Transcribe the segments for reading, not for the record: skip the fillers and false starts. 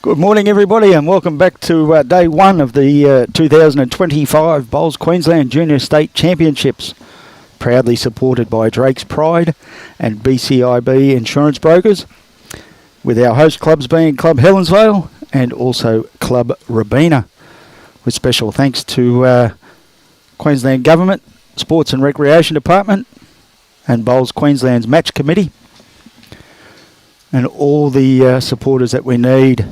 Good morning, everybody, and welcome back to day one of the 2025 Bowls Queensland Junior State Championships, proudly supported by Drake's Pride and BCIB Insurance Brokers, with our host clubs being Club Helensvale and also Club Robina, with special thanks to Queensland Government, Sports and Recreation Department and Bowls Queensland's Match Committee, and all the supporters that we need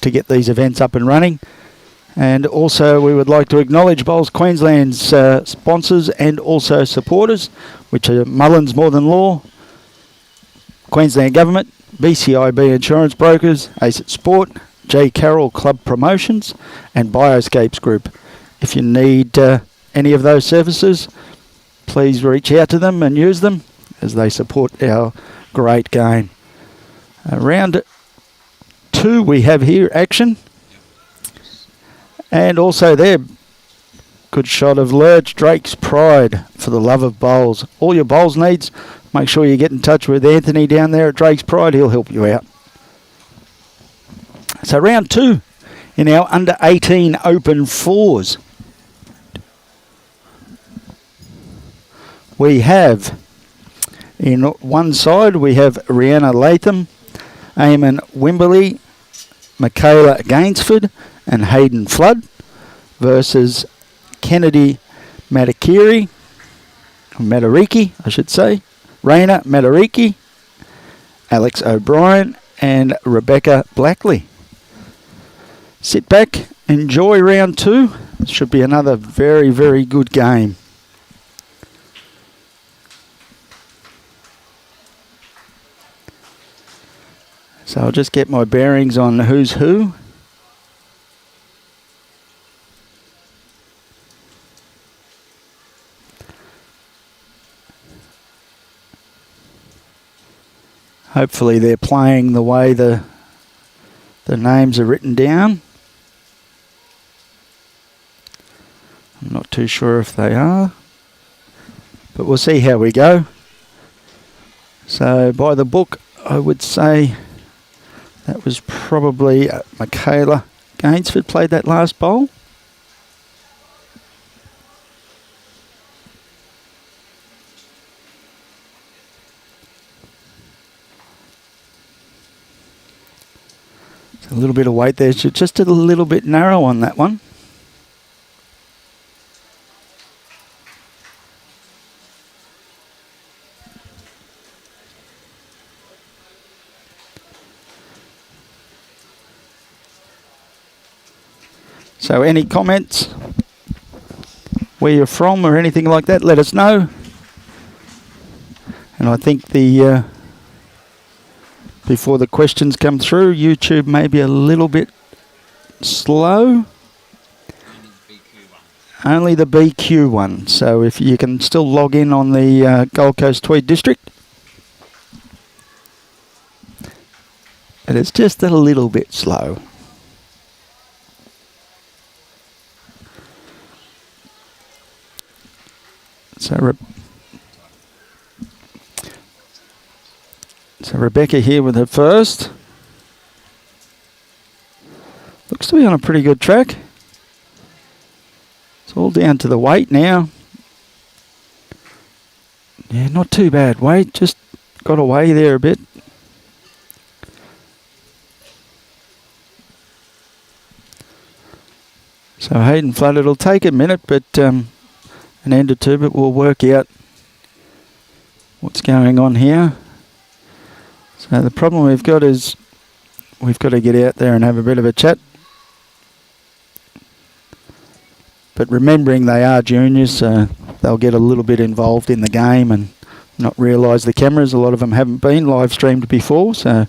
to get these events up and running. And also we would like to acknowledge Bowls Queensland's sponsors and also supporters, which are Mullins More Than Law, Queensland Government, BCIB Insurance Brokers, ACET Sport, J. Carroll Club Promotions and Bioscapes Group. If you need any of those services, please reach out to them and use them as they support our great game. Round two we have here action, and also there, good shot of Lurch, Drake's Pride, for the love of bowls. All your bowls needs, make sure you get in touch with Anthony down there at Drake's Pride, he'll help you out. So round two in our under 18 open fours, we have in one side we have Rihanna Latham, Eamon Wimberley, Michaela Gainsford and Hayden Flood versus Kennedy Matariki, I should say, Raina Matariki, Alex O'Brien and Rebecca Blackley. Sit back, enjoy round two. It should be another very, very good game. So I'll just get my bearings on who's who. Hopefully they're playing the way the names are written down. I'm not too sure if they are, but we'll see how we go. So by the book, I would say that was probably Michaela Gainsford played that last bowl. A little bit of weight there, just a little bit narrow on that one. So any comments, where you're from or anything like that, let us know. And I think before the questions come through, YouTube may be a little bit slow. Only the BQ one. So if you can still log in on the Gold Coast Tweed District. But it's just a little bit slow. So Rebecca here with her first. Looks to be on a pretty good track. It's all down to the weight now. Yeah, not too bad weight, just got away there a bit. So Hayden Flood, it'll take a minute, but an end or two, but we'll work out what's going on here. So the problem we've got is we've got to get out there and have a bit of a chat. But remembering they are juniors, so they'll get a little bit involved in the game and not realise the cameras. A lot of them haven't been live streamed before, so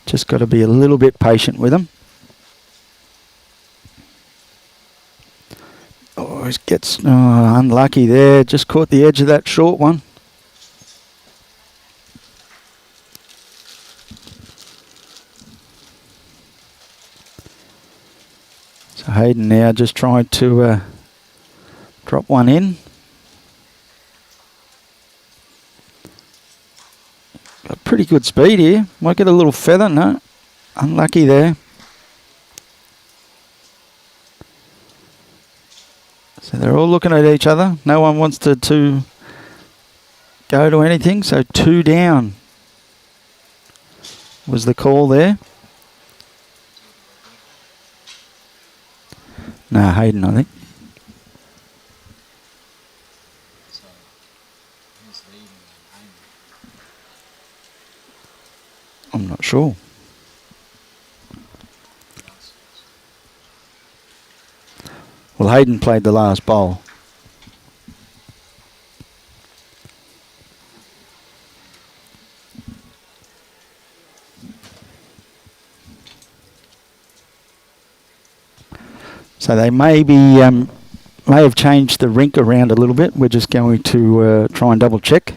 just got to be a little bit patient with them. Oh, it gets unlucky there. Just caught the edge of that short one. So Hayden now just trying to drop one in. Got pretty good speed here. Might get a little feather, no. Unlucky there. So they're all looking at each other. No one wants to go to anything. So 2 down was the call there. No, Hayden, I think. I'm not sure. Well, Hayden played the last bowl. So they may have changed the rink around a little bit. We're just going to try and double check.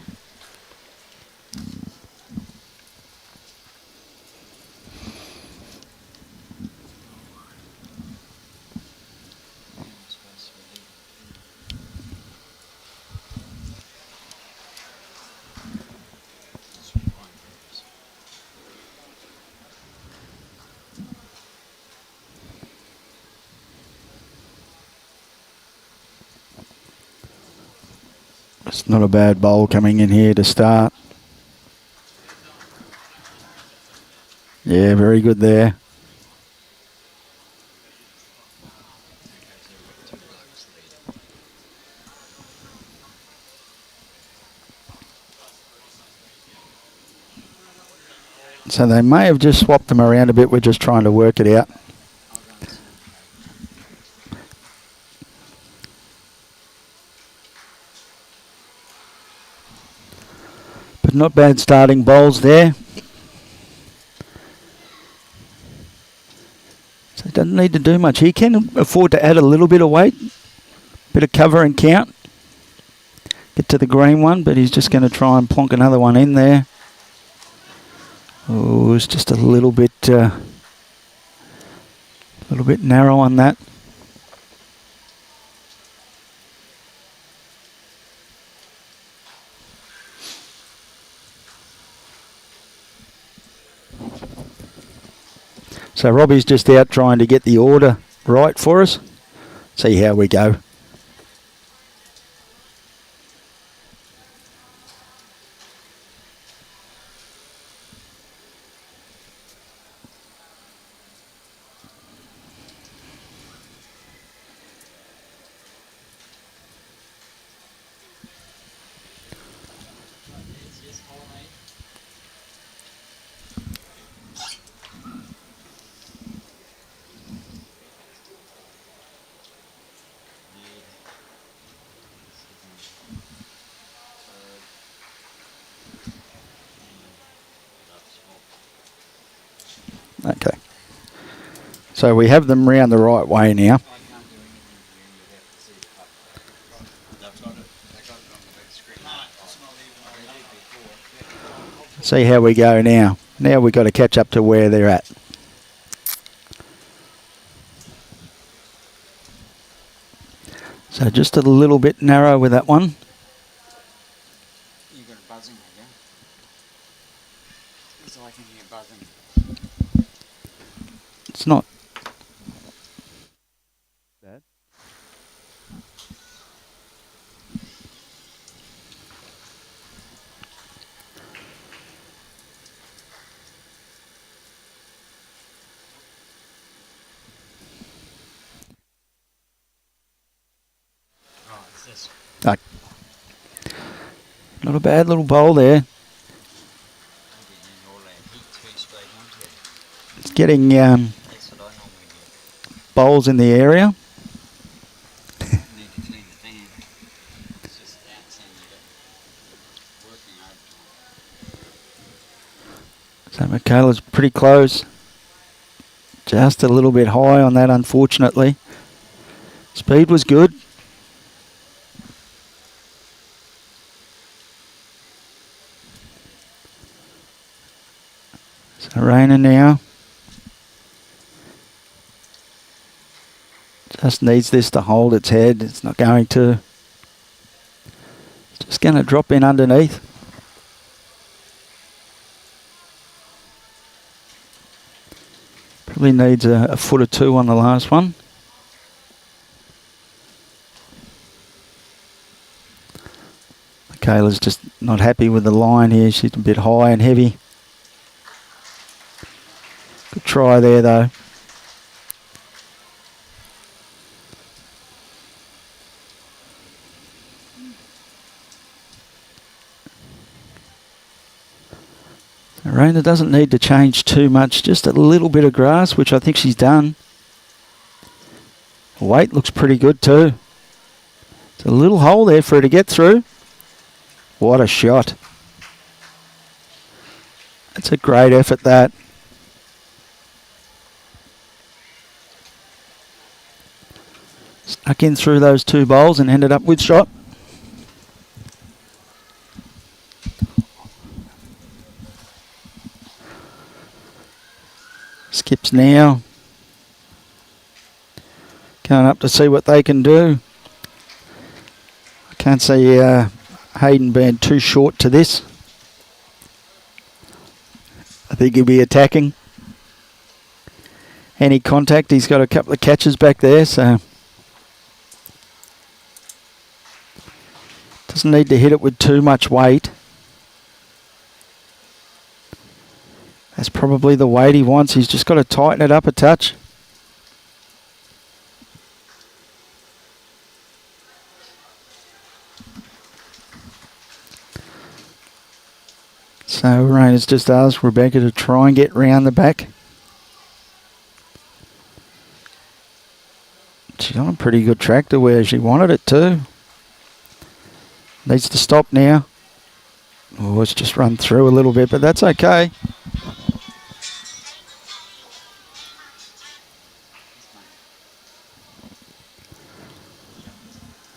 It's not a bad bowl coming in here to start. Yeah, very good there. So they may have just swapped them around a bit. We're just trying to work it out. But not bad starting bowls there. So he doesn't need to do much. He can afford to add a little bit of weight. Bit of cover and count. Get to the green one, but he's just going to try and plonk another one in there. Oh, it's just a little bit narrow on that. So Robbie's just out trying to get the order right for us. See how we go. Okay. So we have them round the right way now. See how we go now. Now we've got to catch up to where they're at. So just a little bit narrow with that one. You got a buzzing, have you? So I can hear buzzing. It's not bad. Oh, it's this. Not a bad little bowl there. It's getting bowls in the area. So Michaela's pretty close. Just a little bit high on that, unfortunately. Speed was good. So Raina now. Just needs this to hold its head. It's not going to. It's just going to drop in underneath. Probably needs a foot or two on the last one. Kayla's just not happy with the line here. She's a bit high and heavy. Good try there though. Raina doesn't need to change too much, just a little bit of grass, which I think she's done. Weight looks pretty good too. There's a little hole there for her to get through. What a shot. That's a great effort, that. Snuck in through those two bowls and ended up with shot. Skips now. Going up to see what they can do. I can't see Hayden being too short to this. I think he'll be attacking. Any contact, he's got a couple of catches back there, so doesn't need to hit it with too much weight. That's probably the weight he wants. He's just got to tighten it up a touch. So Raina's just asked Rebecca to try and get round the back. She's on a pretty good track to where she wanted it to. Needs to stop now. Oh, it's just run through a little bit, but that's okay.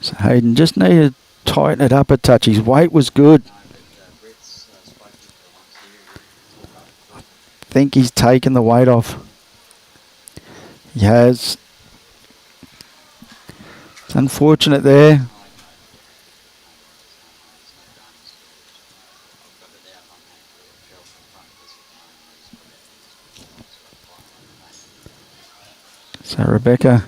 So Hayden just needed to tighten it up a touch. His weight was good. I think he's taken the weight off. He has. It's unfortunate there. So Rebecca,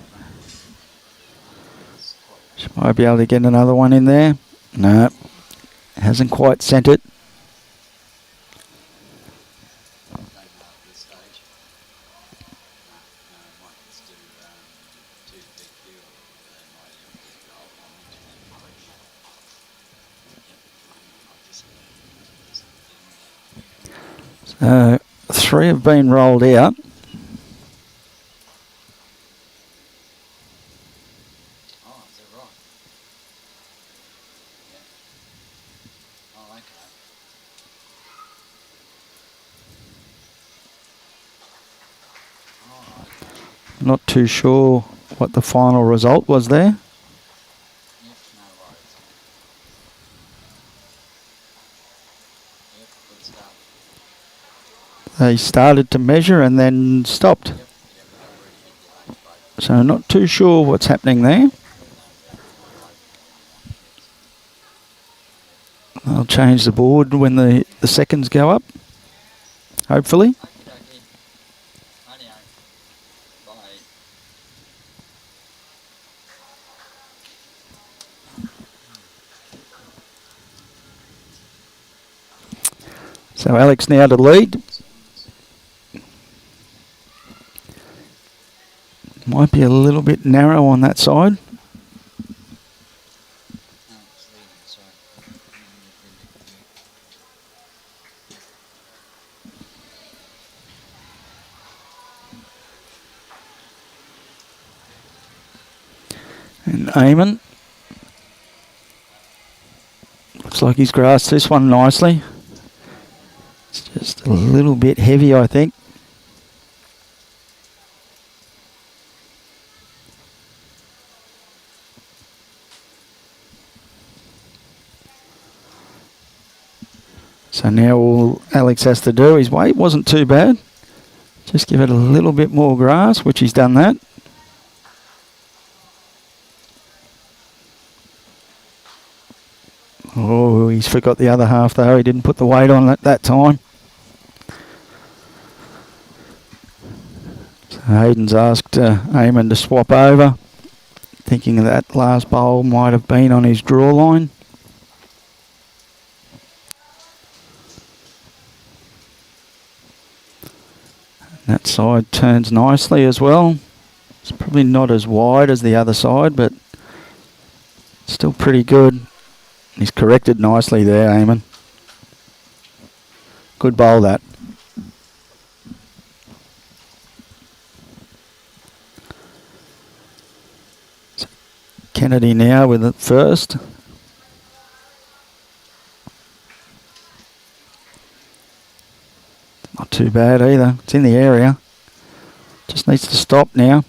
she might be able to get another one in there. No, hasn't quite sent it. So 3 have been rolled out. Not too sure what the final result was there. They started to measure and then stopped. So not too sure what's happening there. I'll change the board when the seconds go up, hopefully. So Alex now to lead. Might be a little bit narrow on that side. And Eamon. Looks like he's grasped this one nicely. It's just a little bit heavy, I think. So now all Alex has to do, his weight wasn't too bad. Just give it a little bit more grass, which he's done that. Oh, he's forgot the other half though. He didn't put the weight on at that time. Hayden's asked Eamon to swap over, thinking that last bowl might have been on his draw line. That side turns nicely as well. It's probably not as wide as the other side, but still pretty good. He's corrected nicely there, Eamon. Good bowl, that. So Kennedy now with it first. Not too bad either. It's in the area. Just needs to stop now.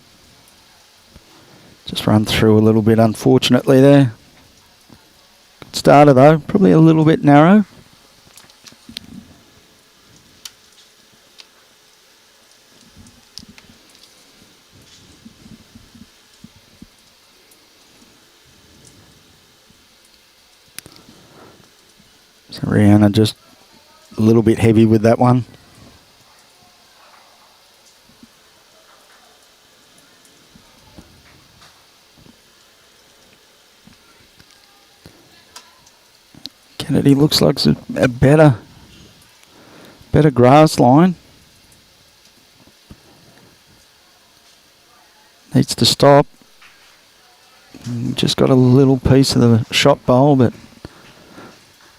Just run through a little bit, unfortunately there. Good starter though, probably a little bit narrow. So Rihanna just a little bit heavy with that one. Kennedy looks like it's a better grass line. Needs to stop. Just got a little piece of the shot bowl, but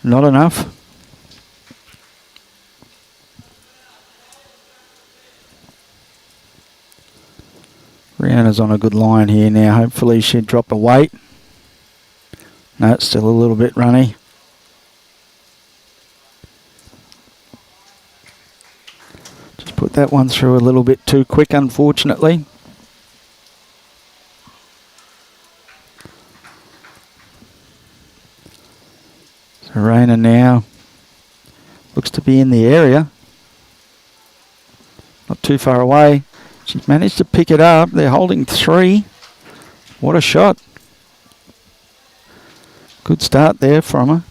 not enough. Rihanna's on a good line here now. Hopefully she'll drop a weight. No, it's still a little bit runny. Just put that one through a little bit too quick, unfortunately. So Raina now looks to be in the area. Not too far away. She's managed to pick it up. They're holding 3. What a shot. Good start there from her.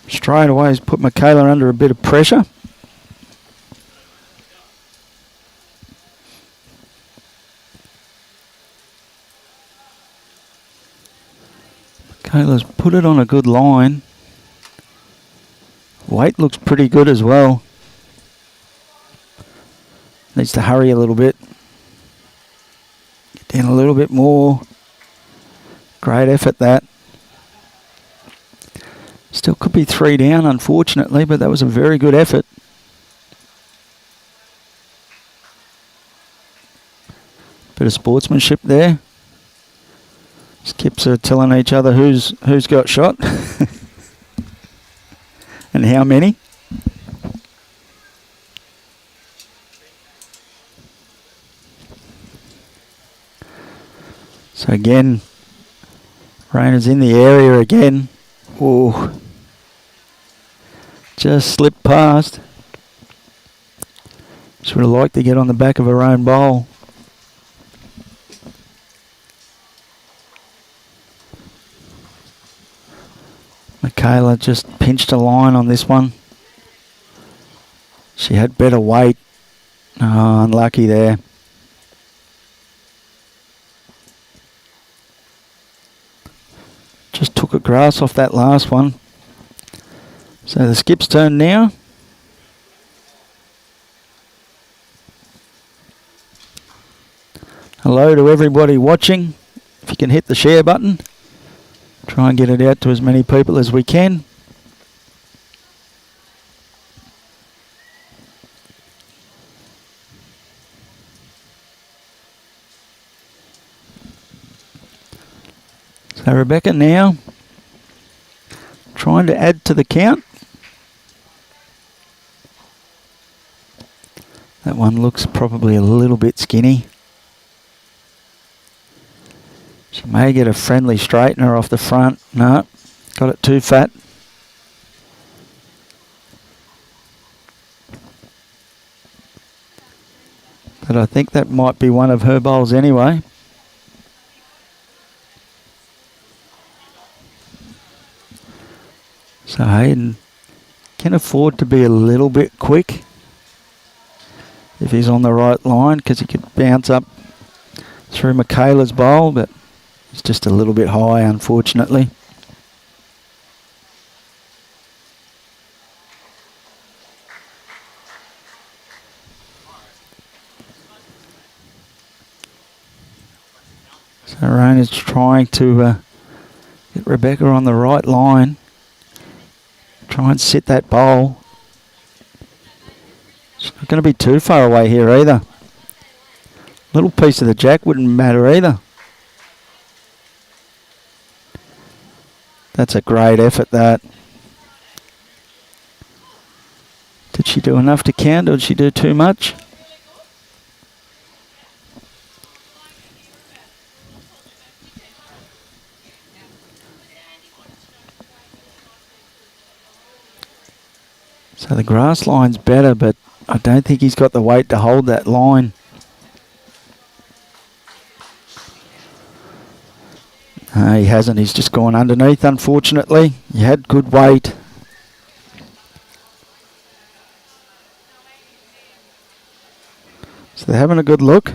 Straight away has put Michaela under a bit of pressure. Michaela's put it on a good line. Weight looks pretty good as well. Needs to hurry a little bit. Get down a little bit more. Great effort that. Still could be 3 down, unfortunately, but that was a very good effort. Bit of sportsmanship there. Skips are telling each other who's got shot and how many. So again, Raina's in the area again. Oh, just slipped past. She would have liked to get on the back of her own bowl. Michaela just pinched a line on this one. She had better weight. Oh, unlucky there. Just took a grass off that last one. So the skip's turn now. Hello to everybody watching. If you can hit the share button, try and get it out to as many people as we can. So Rebecca now trying to add to the count. That one looks probably a little bit skinny. She may get a friendly straightener off the front. No, got it too fat. But I think that might be one of her bowls anyway. So Hayden can afford to be a little bit quick. if he's on the right line, because he could bounce up through Michaela's bowl, but it's just a little bit high, unfortunately. So Raina's trying to get Rebecca on the right line. Try and sit that bowl. It's not going to be too far away here either. Little piece of the jack wouldn't matter either. That's a great effort, that. Did she do enough to count, or did she do too much? So the grass line's better, but I don't think he's got the weight to hold that line. No, he hasn't. He's just gone underneath, unfortunately. He had good weight. So they're having a good look.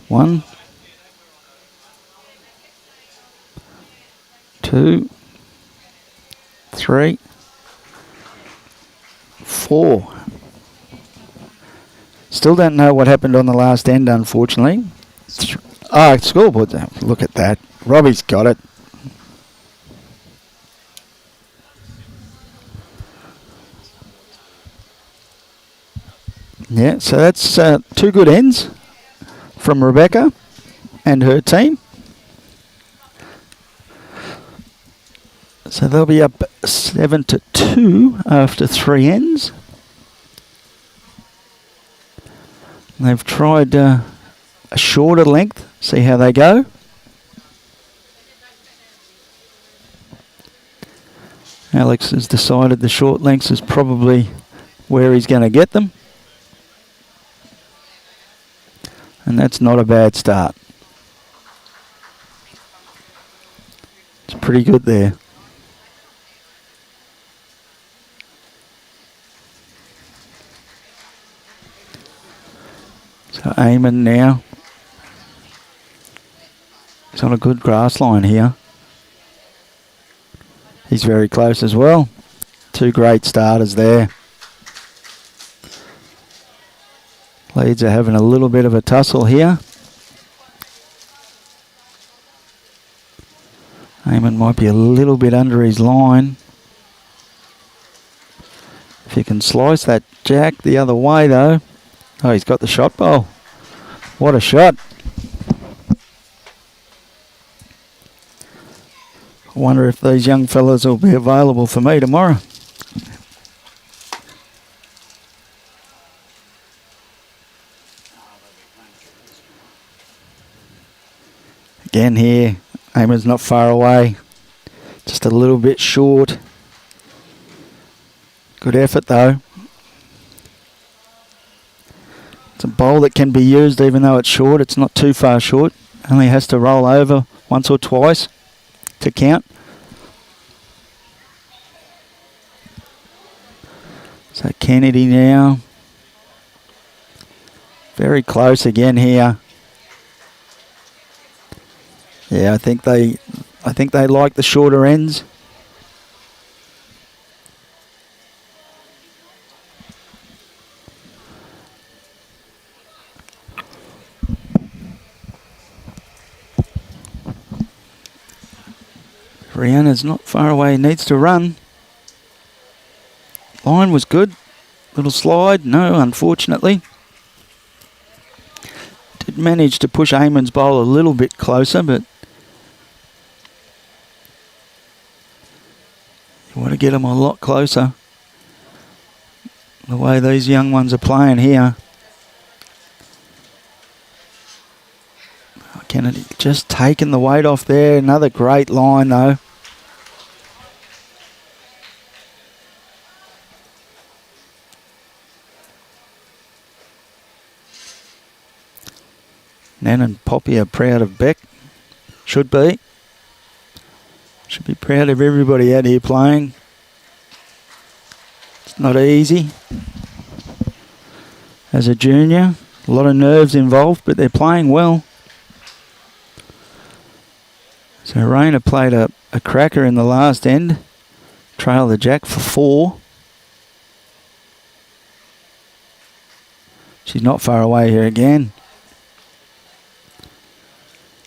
1, 2, 3, 4. Still don't know what happened on the last end, unfortunately. Scoreboard. Look at that. Robbie's got it. Yeah, so that's 2 good ends from Rebecca and her team. So they'll be up 7-2 after 3 ends. And they've tried a shorter length. See how they go. Alex has decided the short lengths is probably where he's going to get them. And that's not a bad start. It's pretty good there. So Eamon now. He's on a good grass line here. He's very close as well. 2 great starters there. Leads are having a little bit of a tussle here. Eamon might be a little bit under his line. If he can slice that jack the other way though. Oh, he's got the shot bowl. What a shot. I wonder if these young fellas will be available for me tomorrow. Again here, Eamon's not far away. Just a little bit short. Good effort though. It's a bowl that can be used even though it's short. It's not too far short. Only has to roll over once or twice to count. So Kennedy now. Very close again here. Yeah, I think they like the shorter ends. Rihanna's not far away, needs to run. Line was good. Little slide, no, unfortunately. Did manage to push Eamon's bowl a little bit closer, but you want to get them a lot closer. The way these young ones are playing here. Kennedy just taking the weight off there. Another great line though. Nan and Poppy are proud of Beck. Should be. Should be proud of everybody out here playing. It's not easy. as a junior. A lot of nerves involved, but they're playing well. So Rayner played a cracker in the last end. Trail the jack for 4. She's not far away here again.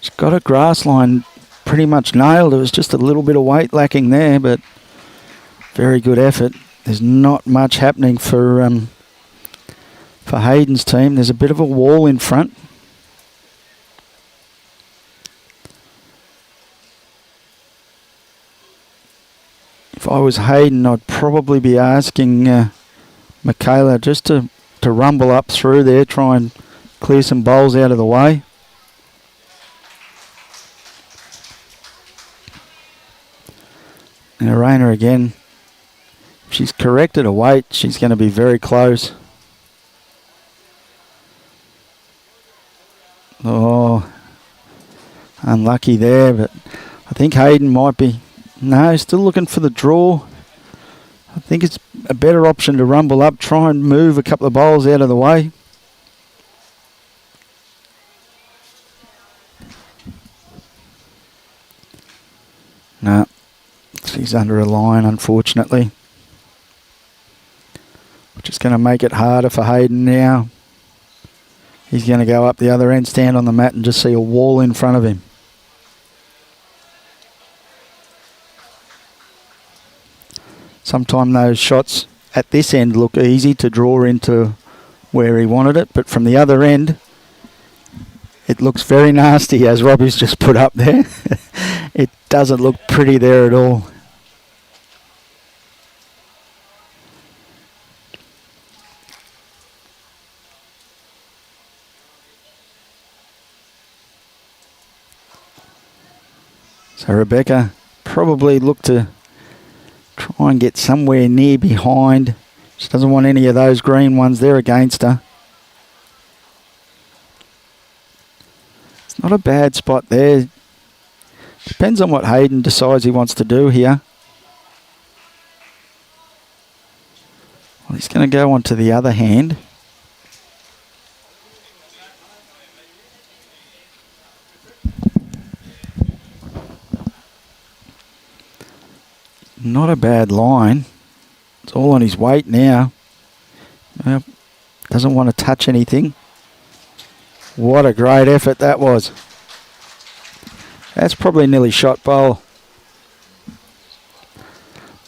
She's got a grass line pretty much nailed. It was just a little bit of weight lacking there, but very good effort. There's not much happening for Hayden's team. There's a bit of a wall in front. If I was Hayden, I'd probably be asking Michaela just to rumble up through there, try and clear some bowls out of the way. Now Rayner again. If she's corrected a weight, she's going to be very close. Oh, unlucky there, but I think Hayden might be... No, still looking for the draw. I think it's a better option to rumble up, try and move a couple of bowls out of the way. No, she's under a line, unfortunately. Which is going to make it harder for Hayden now. He's going to go up the other end, stand on the mat and just see a wall in front of him. Sometimes those shots at this end look easy to draw into where he wanted it, but from the other end, it looks very nasty, as Robbie's just put up there. It doesn't look pretty there at all. So Rebecca probably looked to try and get somewhere near behind. She doesn't want any of those green ones there against her. It's not a bad spot there. Depends on what Hayden decides he wants to do here. Well, he's going to go on to the other hand. Not a bad line. It's all on his weight now. Well, doesn't want to touch anything. What a great effort that was. That's probably nearly shot bowl.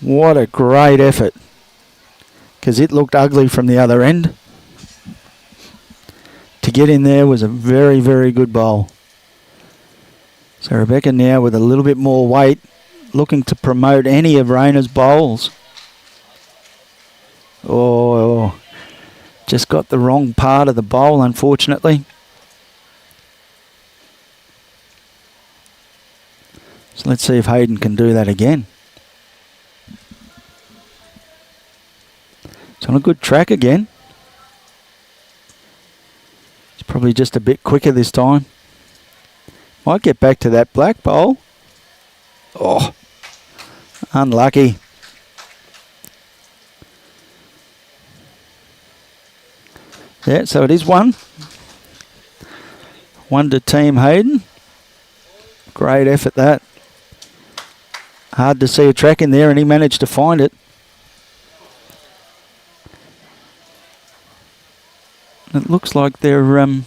What a great effort. Because it looked ugly from the other end. To get in there was a very, very good bowl. So Rebecca now with a little bit more weight, looking to promote any of Rayner's bowls. Oh, just got the wrong part of the bowl, unfortunately. So let's see if Hayden can do that again. It's on a good track again. It's probably just a bit quicker this time. Might get back to that black bowl. Oh, unlucky. Yeah, so it is 1. 1 to Team Hayden. Great effort that. Hard to see a track in there and he managed to find it. It looks like they're going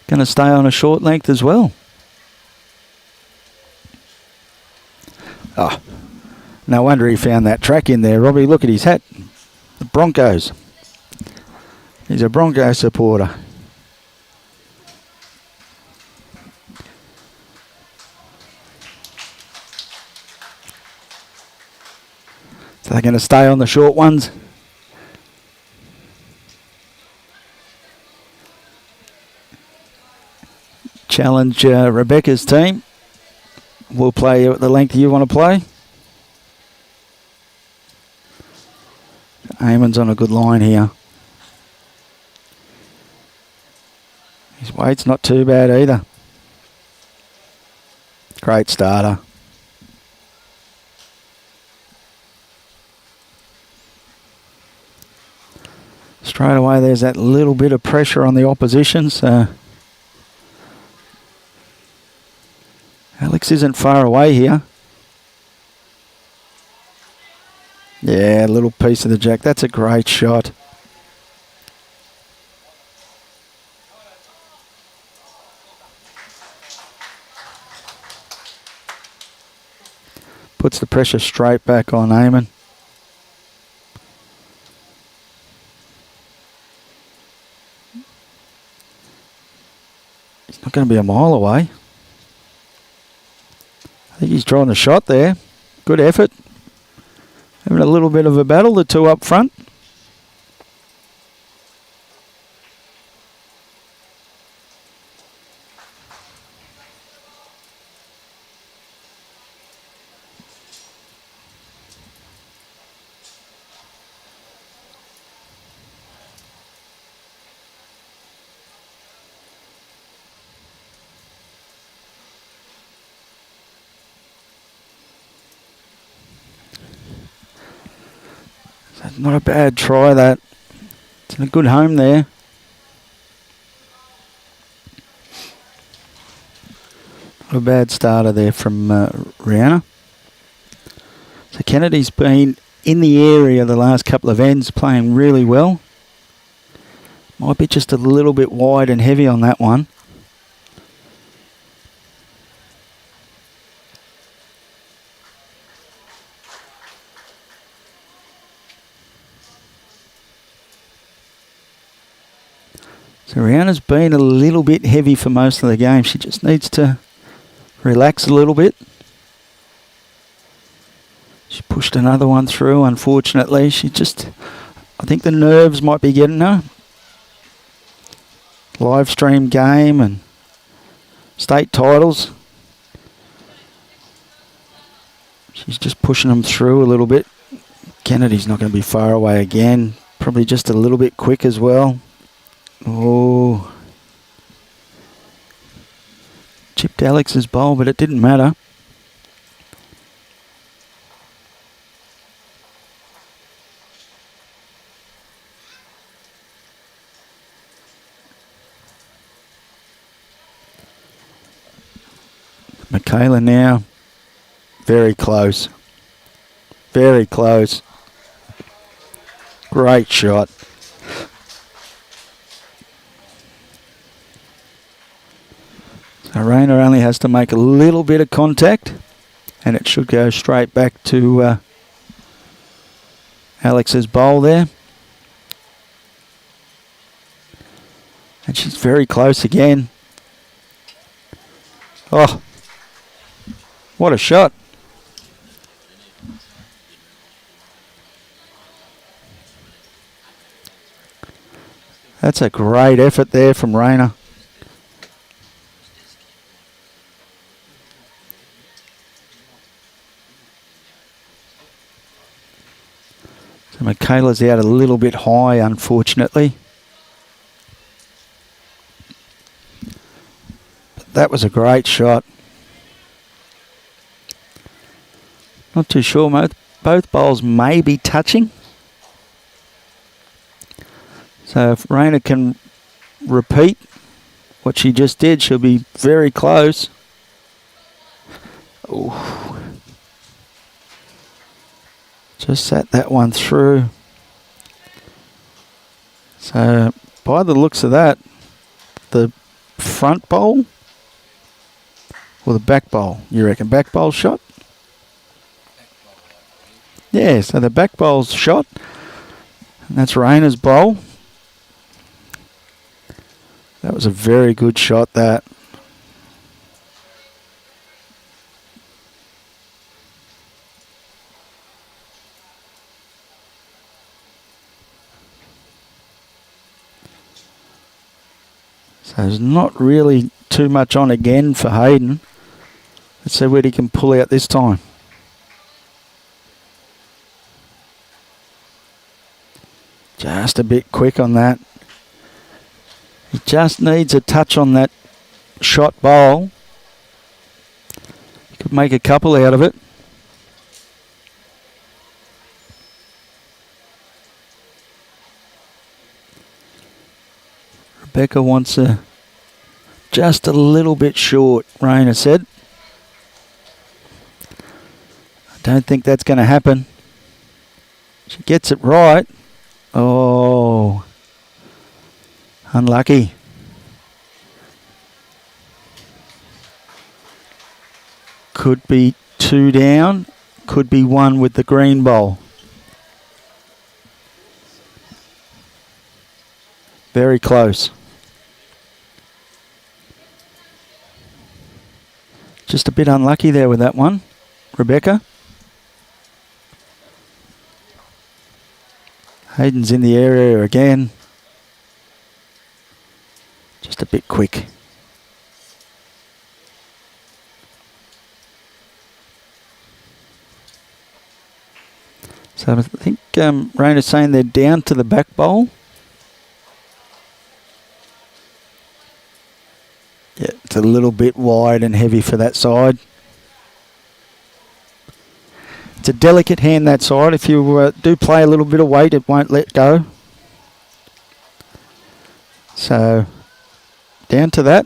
to stay on a short length as well. Oh, no wonder he found that track in there. Robbie, look at his hat. The Broncos. He's a Bronco supporter. So they're going to stay on the short ones. Challenge Rebecca's team. We'll play you at the length you want to play. Eamon's on a good line here. His weight's not too bad either. Great starter. Straight away, there's that little bit of pressure on the opposition. So Alex isn't far away here. Yeah, a little piece of the jack. That's a great shot. Puts the pressure straight back on Eamon. He's not going to be a mile away. I think he's drawing the shot there. Good effort. Having a little bit of a battle, the two up front. Not a bad try, that. It's in a good home there. Not a bad starter there from Rihanna. So Kennedy's been in the area the last couple of ends, playing really well. Might be just a little bit wide and heavy on that one. So Rihanna's been a little bit heavy for most of the game. She just needs to relax a little bit. She pushed another one through, unfortunately. I think the nerves might be getting her. Live stream game and state titles. She's just pushing them through a little bit. Kennedy's not going to be far away again. Probably just a little bit quick as well. Oh. Chipped Alex's bowl, but it didn't matter. Michaela now. Very close. Very close. Great shot. Rainer only has to make a little bit of contact and it should go straight back to Alex's bowl there. And she's very close again. Oh, what a shot. That's a great effort there from Rainer. So Michaela's out a little bit high, unfortunately. But that was a great shot. Not too sure, both bowls may be touching. So if Rainer can repeat what she just did, she'll be very close. Ooh. Just sat that one through. So by the looks of that, the front bowl or the back bowl, you reckon? Back bowl shot? Yeah, so the back bowl's shot. And that's Rainer's bowl. That was a very good shot, that. So there's not really too much on again for Hayden. Let's see what he can pull out this time. Just a bit quick on that. He just needs a touch on that shot bowl. He could make a couple out of it. Rebecca wants just a little bit short, Raina said. I don't think that's going to happen. She gets it right. Oh, unlucky. Could be 2 down. Could be 1 with the green bowl. Very close. Just a bit unlucky there with that one, Rebecca. Hayden's in the area again. Just a bit quick. So I think Raina's saying they're down to the back bowl. Yeah, it's a little bit wide and heavy for that side. It's a delicate hand, that side. If you do play a little bit of weight, it won't let go. So, down to that.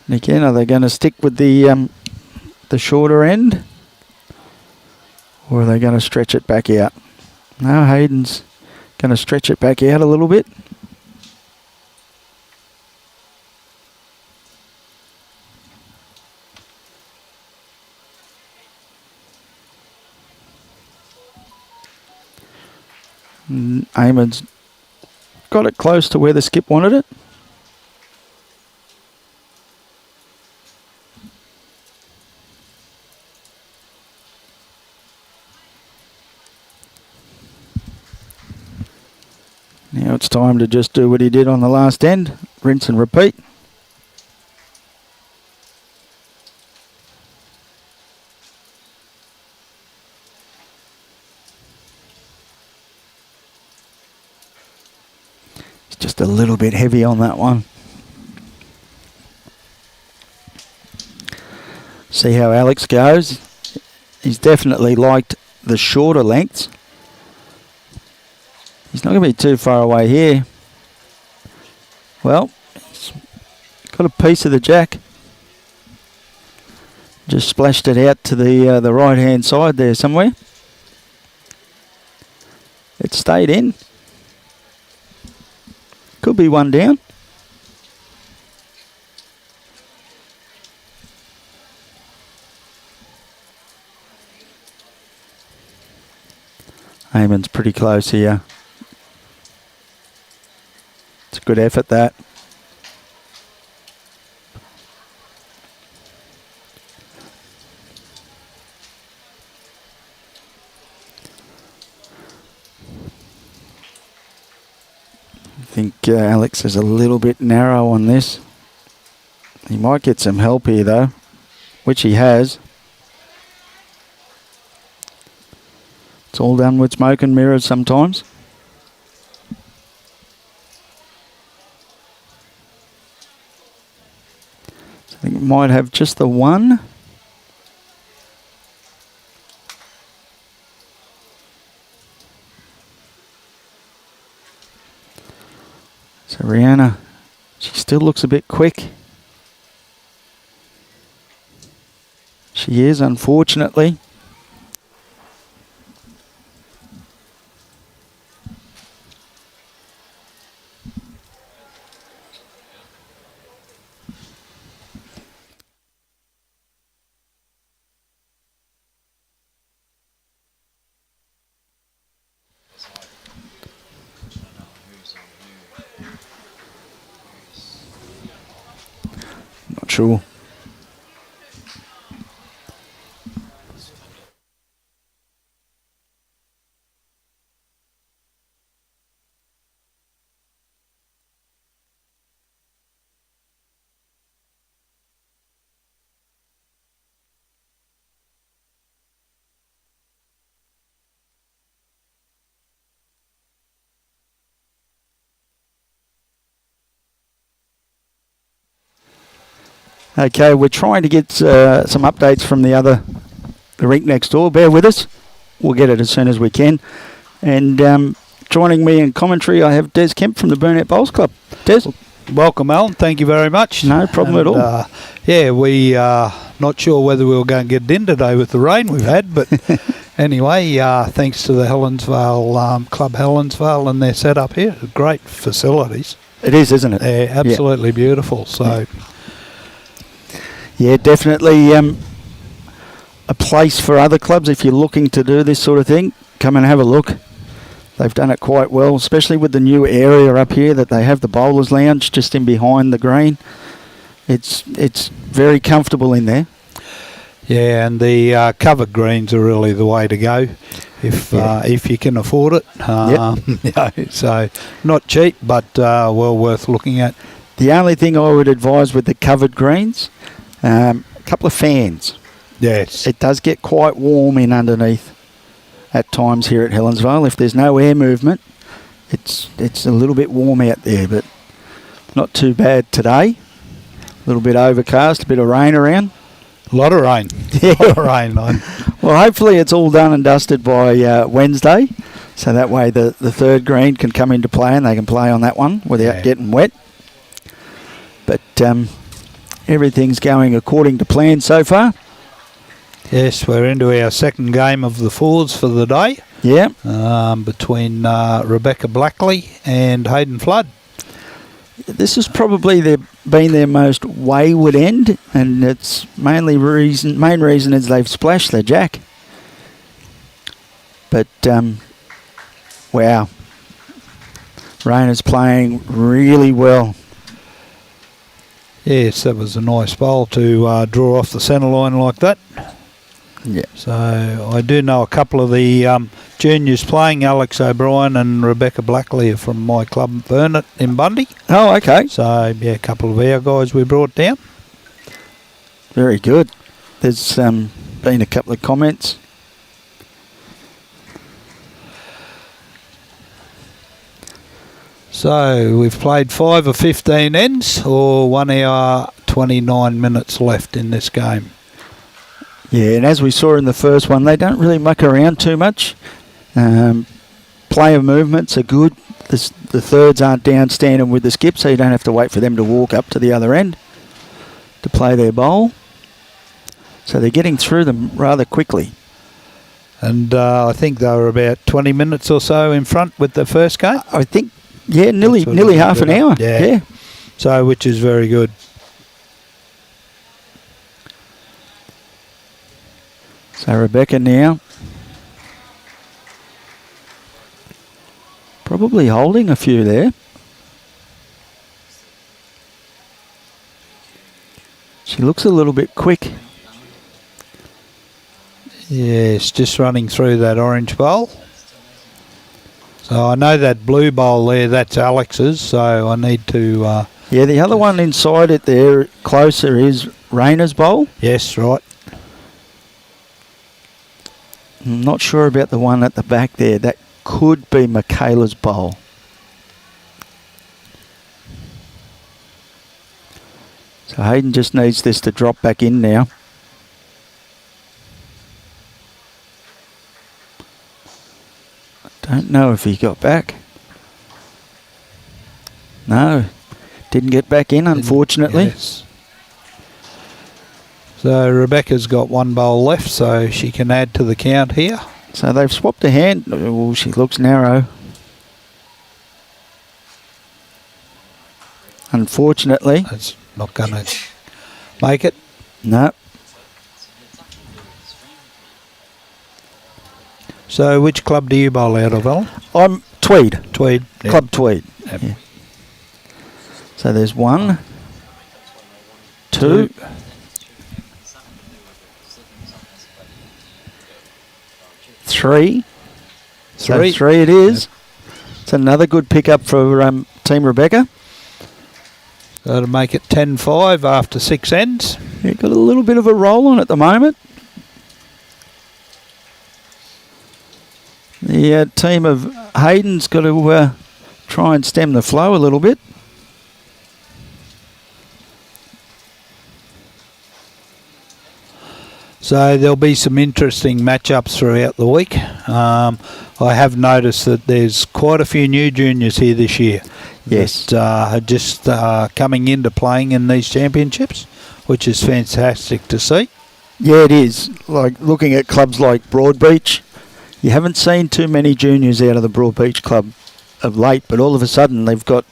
And again, are they going to stick with the shorter end? Or are they going to stretch it back out? No, Hayden's going to stretch it back out a little bit. Eamon's got it close to where the skip wanted it. Now it's time to just do what he did on the last end. Rinse and repeat. It's just a little bit heavy on that one. See how Alex goes. He's definitely liked the shorter lengths. He's not going to be too far away here. Well, he's got a piece of the jack. Just splashed it out to the right-hand side there somewhere. It stayed in. Could be 1 down. Eamon's pretty close here. It's a good effort, that. I think Alex is a little bit narrow on this. He might get some help here, though, which he has. It's all done with smoke and mirrors sometimes. So I think it might have just the 1. So Rihanna, she still looks a bit quick. She is, unfortunately. Not sure. Okay, we're trying to get some updates from the rink next door. Bear with us. We'll get it as soon as we can. And joining me in commentary, I have Des Kemp from the Burnet Bowls Club. Des? Welcome, Alan. Thank you very much. No problem at all. Yeah, we are not sure whether we were going to get it in today with the rain we've had, but anyway, thanks to the Helensvale, Club Helensvale and their setup here. Great facilities. It is, isn't it? They're absolutely beautiful. So, yeah, definitely a place for other clubs if you're looking to do this sort of thing. Come and have a look. They've done it quite well, especially with the new area up here that they have the bowlers lounge just in behind the green. It's very comfortable in there. yeah, and the covered greens are really the way to go if you can afford it. You know, so not cheap, but well worth looking at. The only thing I would advise with the covered greens, a couple of fans. Yes. It does get quite warm in underneath at times here at Helensvale. If there's no air movement, it's a little bit warm out there, but not too bad today. A little bit overcast, a bit of rain around. A lot of rain. Yeah. A lot of rain. Well, hopefully it's all done and dusted by Wednesday, so that way the third green can come into play and they can play on that one without getting wet. But everything's going according to plan so far. Yes, we're into our second game of the fours for the day. Yeah. Between Rebecca Blackley and Hayden Flood. This has probably been their most wayward end, and its main reason is they've splashed their jack. But wow, Rayner's playing really well. Yes, that was a nice bowl to draw off the centre line like that. Yeah. So I do know a couple of the juniors playing. Alex O'Brien and Rebecca Blackley are from my club Burnet in Bundy. Oh, okay. So yeah, a couple of our guys we brought down. Very good. There's been a couple of comments. So we've played 5 of 15 ends, or 1 hour 29 minutes left in this game. Yeah, and as we saw in the first one, they don't really muck around too much. Player movements are good. The thirds aren't down standing with the skip, so you don't have to wait for them to walk up to the other end to play their bowl. So they're getting through them rather quickly. And I think they were about 20 minutes or so in front with the first game. I think, yeah, nearly half an hour. Yeah. So, which is very good. So Rebecca now probably holding a few there. She looks a little bit quick. Yes, just running through that orange bowl. So I know that blue bowl there, that's Alex's, so I need to... yeah, the other one inside it there, closer, is Rayner's bowl. Yes, right. I'm not sure about the one at the back there. That could be Michaela's bowl. So Hayden just needs this to drop back in now. Don't know if he got back. No, didn't get back in, unfortunately. Yes. So Rebecca's got 1 bowl left, so she can add to the count here. So they've swapped a hand. Oh, she looks narrow. Unfortunately. That's not going to make it. No. So which club do you bowl out of, Alan? I'm Tweed. Tweed. Yep. Club Tweed. Yep. Yeah. So there's 1, 2. 3. So 3 it is. Yep. It's another good pickup for Team Rebecca. That'll make it 10-5 after 6 ends. Yeah, got a little bit of a roll on at the moment. The team of Hayden's got to try and stem the flow a little bit. So there'll be some interesting matchups throughout the week. I have noticed that there's quite a few new juniors here this year. Yes. That are just coming into playing in these championships, which is fantastic to see. Yeah, it is. Like looking at clubs like Broadbeach, you haven't seen too many juniors out of the Broadbeach club of late, but all of a sudden they've got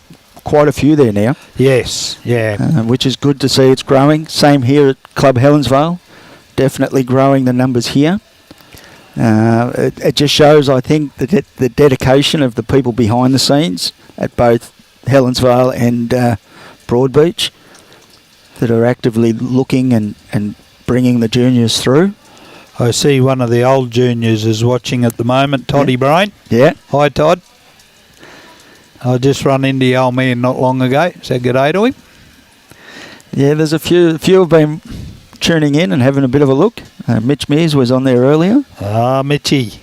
quite a few there now. Yes, yeah. Which is good to see. It's growing. Same here at Club Helensvale. Definitely growing the numbers here. It just shows, I think, the dedication of the people behind the scenes at both Helensvale and Broadbeach that are actively looking and bringing the juniors through. I see one of the old juniors is watching at the moment, Toddy Brain. Yeah. Hi, Todd. I just run into the old man not long ago. Said good day to him. Yeah, there's a few have been tuning in and having a bit of a look. Mitch Mears was on there earlier. Ah, Mitchie.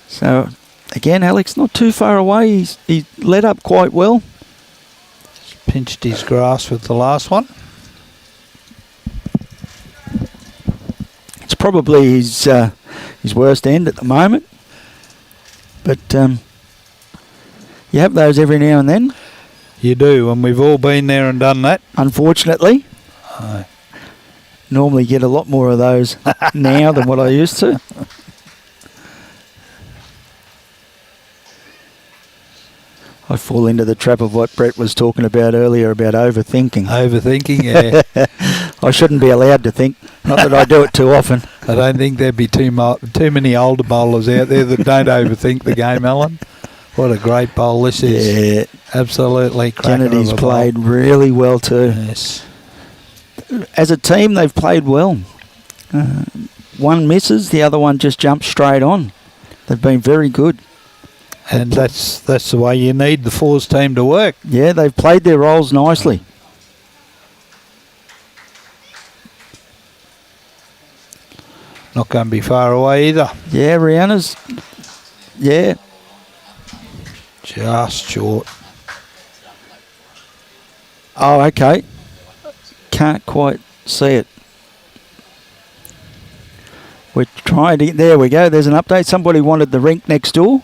So, again, Alex, not too far away. He led up quite well. Pinched his grass with the last one. It's probably his worst end at the moment. But you have those every now and then. You do, and we've all been there and done that. Unfortunately. Normally get a lot more of those now than what I used to. I fall into the trap of what Brett was talking about earlier about overthinking. Overthinking, yeah. I shouldn't be allowed to think. Not that I do it too often. I don't think there'd be too many older bowlers out there that don't overthink the game, Alan. What a great bowl this is. Yeah. Absolutely. Kennedy's played really well too. Yes. As a team, they've played well. One misses, the other one just jumps straight on. They've been very good. And that's the way you need the fours team to work. Yeah, they've played their roles nicely. Not going to be far away either. Yeah, Rihanna's... Yeah. Just short. Oh, okay. Can't quite see it. We're trying to... There we go. There's an update. Somebody wanted the rink next door.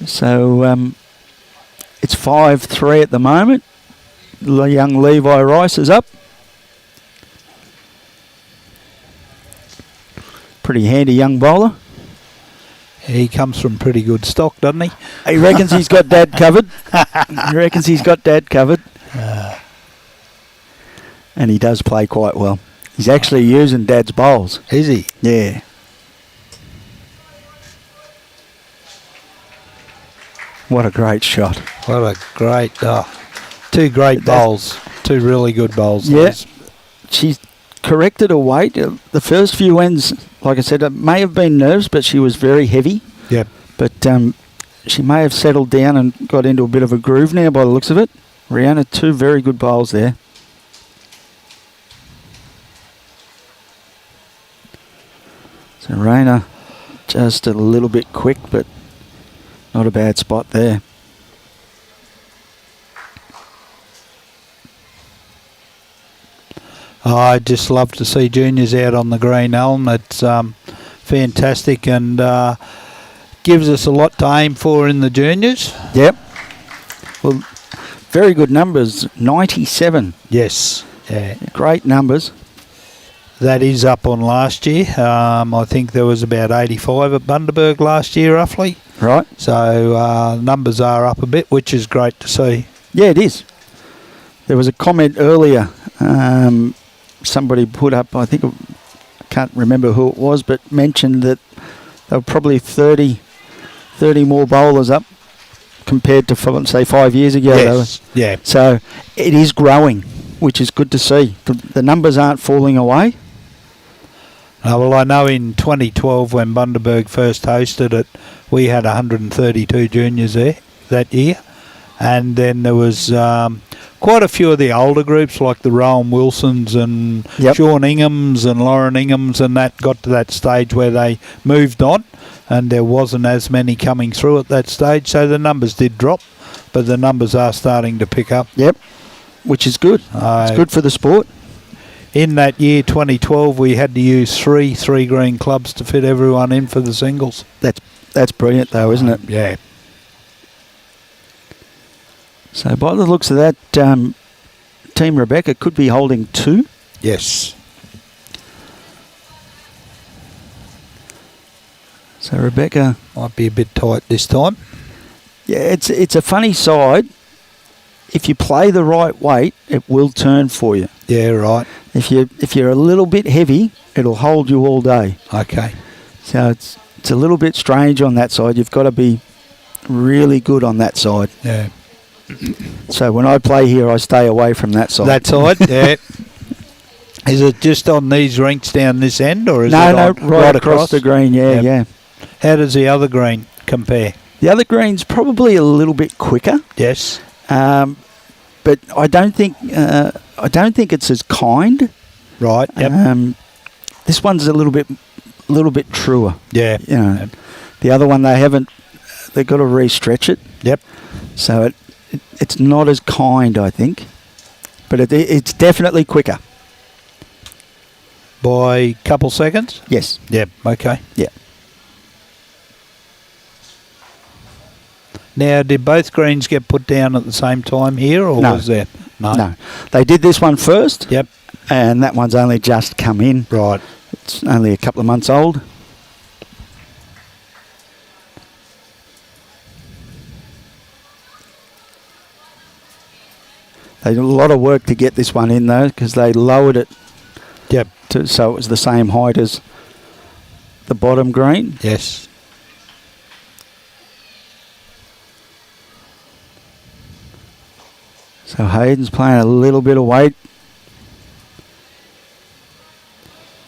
So, it's 5-3 at the moment. Young Levi Rice is up. Pretty handy young bowler. He comes from pretty good stock, doesn't he? He reckons he's got Dad covered. And he does play quite well. He's actually using Dad's bowls. Is he? Yeah. What a great shot. What a great... two great bowls. Two really good bowls. Yeah. She's corrected her weight. The first few ends, like I said, it may have been nerves, but she was very heavy. Yep. But she may have settled down and got into a bit of a groove now by the looks of it. Rihanna, two very good bowls there. So Raina just a little bit quick, but not a bad spot there. I just love to see juniors out on the green, Alan. It's fantastic and gives us a lot to aim for in the juniors. Yep. Well, very good numbers. 97. Yes. Yeah. Great numbers. That is up on last year. I think there was about 85 at Bundaberg last year, roughly. Right. So numbers are up a bit, which is great to see. Yeah, it is. There was a comment earlier. Somebody put up, I think, I can't remember who it was, but mentioned that there were probably 30 more bowlers up compared to, say, 5 years ago. Yes. Yeah. So it is growing, which is good to see. The numbers aren't falling away. Well, I know in 2012 when Bundaberg first hosted it, we had 132 juniors there that year. And then there was quite a few of the older groups like the Rowan Wilsons and Sean Inghams and Lauren Inghams, and that got to that stage where they moved on and there wasn't as many coming through at that stage. So the numbers did drop, but the numbers are starting to pick up. Yep, which is good. It's good for the sport. In that year, 2012, we had to use three green clubs to fit everyone in for the singles. That's brilliant, though, isn't it? Yeah. So by the looks of that, Team Rebecca could be holding 2. Yes. So Rebecca, Might be a bit tight this time. yeah, it's a funny side. If you play the right weight, it will turn for you. Yeah, right. If you're a little bit heavy, it'll hold you all day. Okay. So it's a little bit strange on that side. You've got to be really good on that side. Yeah. So when I play here, I stay away from that side. That side, yeah. Is it just on these rinks down this end, or is no, it right across the green, yeah, Yep. yeah. How does the other green compare? The other green's probably a little bit quicker, Yes. but I don't think it's as kind. Right. Yep. This one's a little bit truer. Yeah. You know, the other one they've got to re-stretch it. Yep. So it's not as kind, I think, but it's definitely quicker. By a couple seconds? Yes. Yep. Okay. Yeah. Now, did both greens get put down at the same time here, or No. was there? No, they did this one first. Yep. And that one's only just come in. Right. It's only a couple of months old. They did a lot of work to get this one in, though, because they lowered it Yep. so it was the same height as the bottom green. Yes. So Hayden's playing a little bit of weight.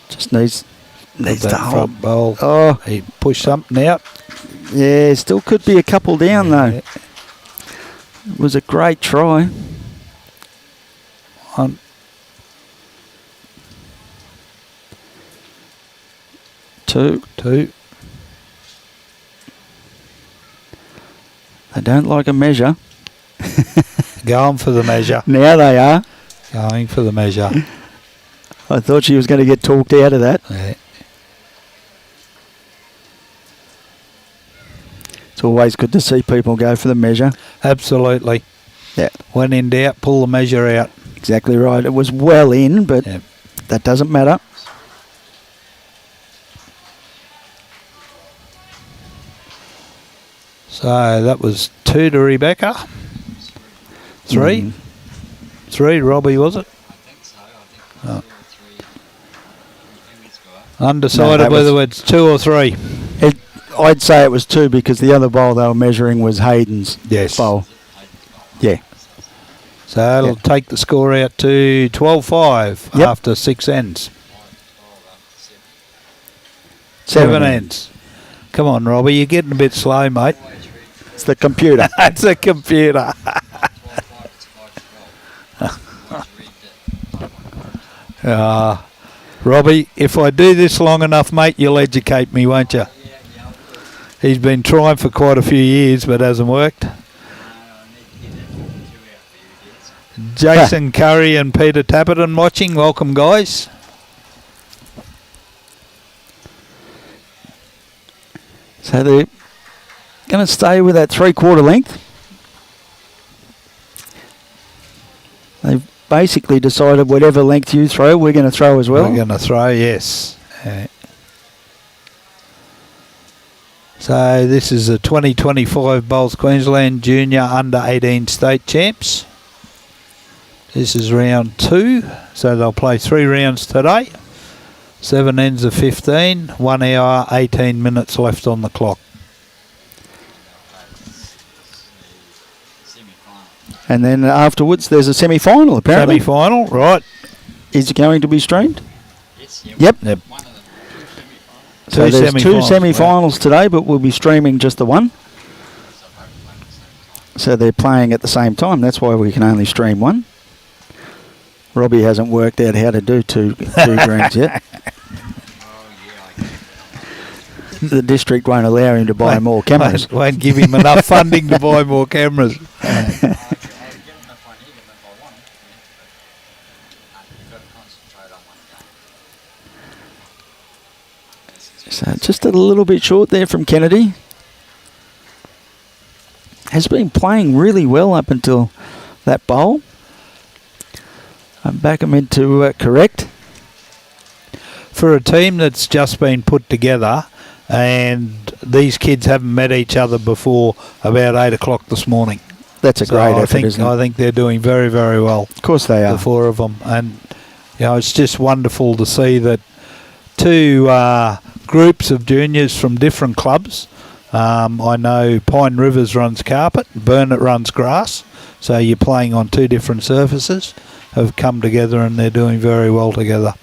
Just needs That to hold. front bowl. Oh, He pushed something out. yeah, still could be a couple down, though. Yeah. It was a great try. One. Two. Two. They don't like a measure. Going for the measure. Now they are. Going for the measure. I thought she was going to get talked out of that. Yeah. It's always good to see people go for the measure. Absolutely. Yeah. When in doubt, pull the measure out. Exactly right. It was well in, but Yeah. that doesn't matter. So that was 2 to Rebecca. 3. Mm. 3, Robbie, was it? I think so. I think Oh. 3. Undecided that was- whether it's 2 or 3. I'd say it was 2 because the other bowl they were measuring was Hayden's Yes. bowl. Yeah. So it'll take the score out to 12-5 Yep. after 6 ends. 7 7 ends. Come on, Robbie, you're getting a bit slow, mate. It's the computer. That's a computer. Robbie, if I do this long enough, mate, you'll educate me, won't you? He's been trying for quite a few years, but hasn't worked. Jason Curry and Peter Tapperton watching. Welcome, guys. So they're going to stay with that 3/4 length. They've basically decided whatever length you throw, we're going to throw as well. We're going to throw, yes. So this is the 2025 Bowls Queensland Junior Under 18 State Champs. This is round 2, so they'll play 3 rounds today. 7 ends of 15, 1 hour, 18 minutes left on the clock. And then afterwards, there's a semi-final, apparently. Semi-final, right. Is it going to be streamed? Yes, Yep. Yep. One of them. So there's 2 semi-finals, semi-finals today, but we'll be streaming just the one. So they're playing at the same time. That's why we can only stream one. Robbie hasn't worked out how to do two greens yet. The district won't allow him to buy more cameras. Won't give him enough funding to buy more cameras. So just a little bit short there from Kennedy. Has been playing really well up until that bowl. I'm back him into correct. For a team that's just been put together, and these kids haven't met each other before about 8 o'clock this morning. That's a great effort, isn't it? I think they're doing very, very well. Of course they are. The four of them. And, you know, it's just wonderful to see that two groups of juniors from different clubs. I know Pine Rivers runs carpet, Burnett runs grass, so you're playing on two different surfaces, have come together and they're doing very well together.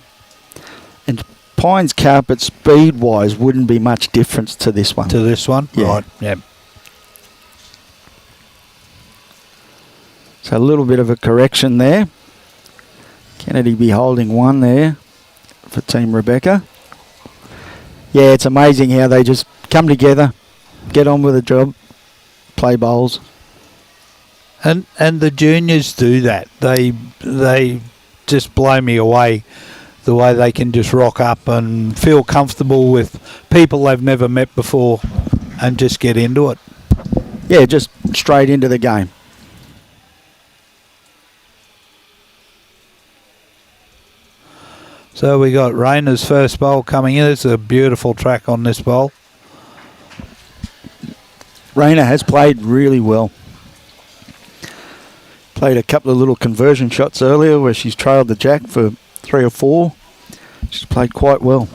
And Pine's carpet speed-wise wouldn't be much difference to this one. To this one? Yeah. Right, yeah. So a little bit of a correction there. Kennedy be holding one there for Team Rebecca. Yeah, it's amazing how they just come together, get on with the job, play bowls. And the juniors do that. They just blow me away, the way they can just rock up and feel comfortable with people they've never met before and just get into it. Yeah, just straight into the game. So we got Rayner's first bowl coming in. It's a beautiful track on this bowl. Rayner has played really well. Played a couple of little conversion shots earlier where she's trailed the jack for 3 or 4. She's played quite well.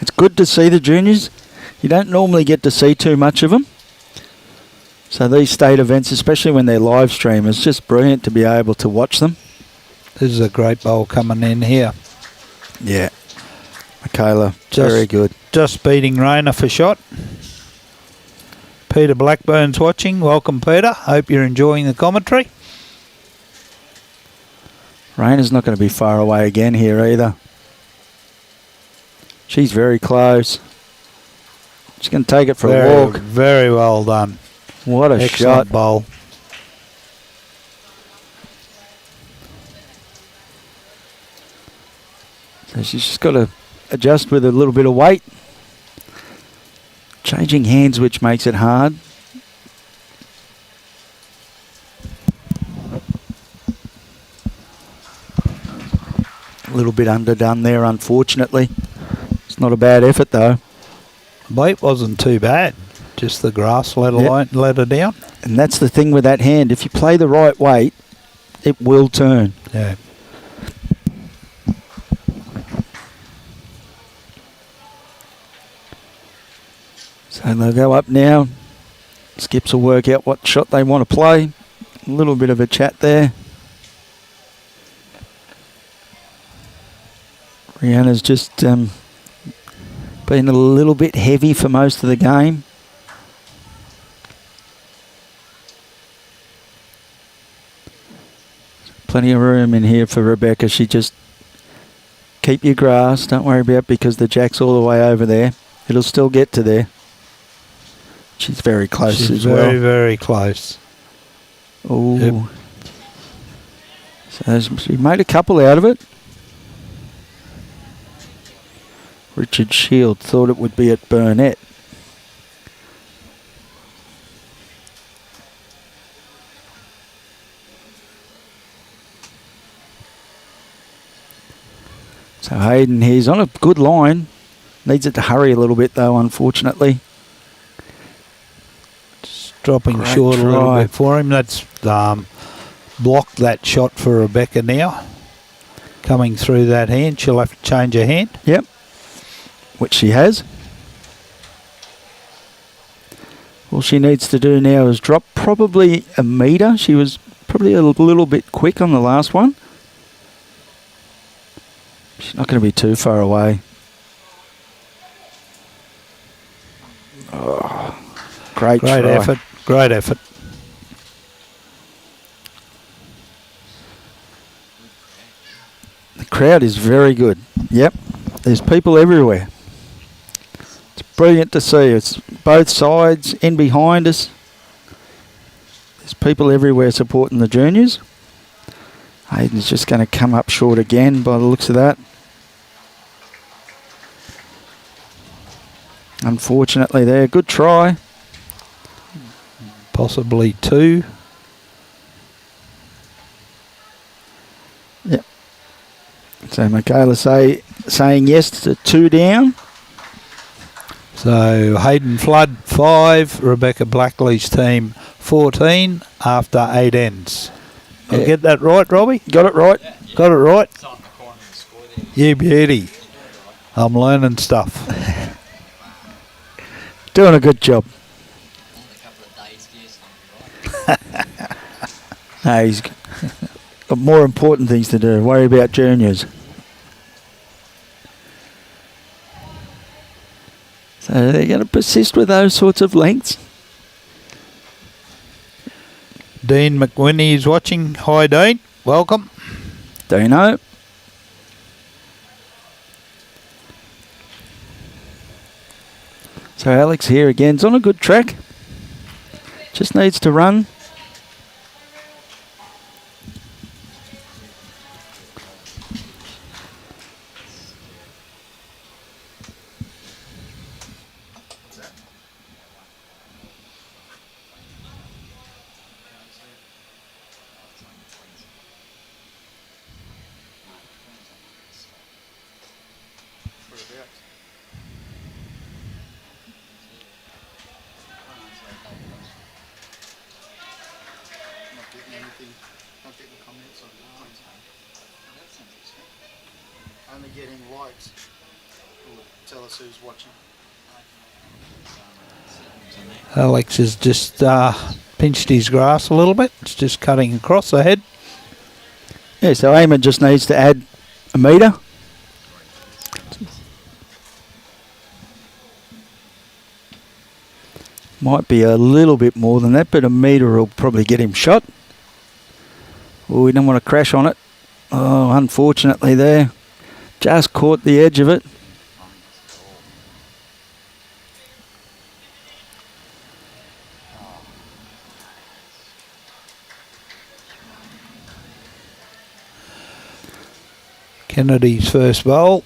It's good to see the juniors. You don't normally get to see too much of them. So these state events, especially when they're live stream, it's just brilliant to be able to watch them. This is a great bowl coming in here. Yeah. Michaela, very good. Just beating Rayner for shot. Peter Blackburn's watching. Welcome, Peter. Hope you're enjoying the commentary. Rayner's not going to be far away again here either. She's very close. She's going to take it for a walk. Very well done. What a Excellent shot. bowl. So she's just got to adjust with a little bit of weight. Changing hands, which makes it hard. A little bit underdone there, unfortunately. It's not a bad effort, though. Weight wasn't too bad. Just the grass let her down. And that's the thing with that hand. If you play the right weight, it will turn. Yeah. So they'll go up now. Skips will work out what shot they want to play. A little bit of a chat there. Rihanna's just been a little bit heavy for most of the game. Plenty of room in here for Rebecca. She just keep your grass. Don't worry about it because the jack's all the way over there. It'll still get to there. She's very close as well. Very, very close. Oh. Yep. So she made a couple out of it. Richard Shield thought it would be at Burnett. So Hayden, he's on a good line. Needs it to hurry a little bit though, unfortunately. Dropping Great short a little try. bit for him. That's blocked that shot for Rebecca now. Coming through that hand. She'll have to change her hand. Yep. Which she has. All she needs to do now is drop probably a metre. She was probably a little bit quick on the last one. She's not going to be too far away. Oh, great try. effort. Great effort. The crowd is very good. Yep. There's people everywhere. It's brilliant to see. It's both sides, in behind us. There's people everywhere supporting the juniors. Hayden's just going to come up short again by the looks of that. Unfortunately there. Good try. Possibly 2. Yep. So Michaela saying yes to 2 down. So Hayden Flood 5, Rebecca Blackley's team 14 after 8 ends. I'll get that right, Robbie? Got it right. Got it right? You beauty. I'm learning stuff. Doing a good job. No, he's got more important things to do. Worry about juniors. So they're going to persist with those sorts of lengths. Dean McWhinney is watching. Hi, Dean. Welcome. Dino. So Alex here again. He's on a good track. Just needs to run. Only getting likes will tell us who's watching. Alex has just pinched his grass a little bit. It's just cutting across the head. Yeah, so Eamon just needs to add a metre. Might be a little bit more than that, but a metre will probably get him shot. Oh, we don't want to crash on it. Oh, unfortunately there. Just caught the edge of it. Kennedy's first bowl.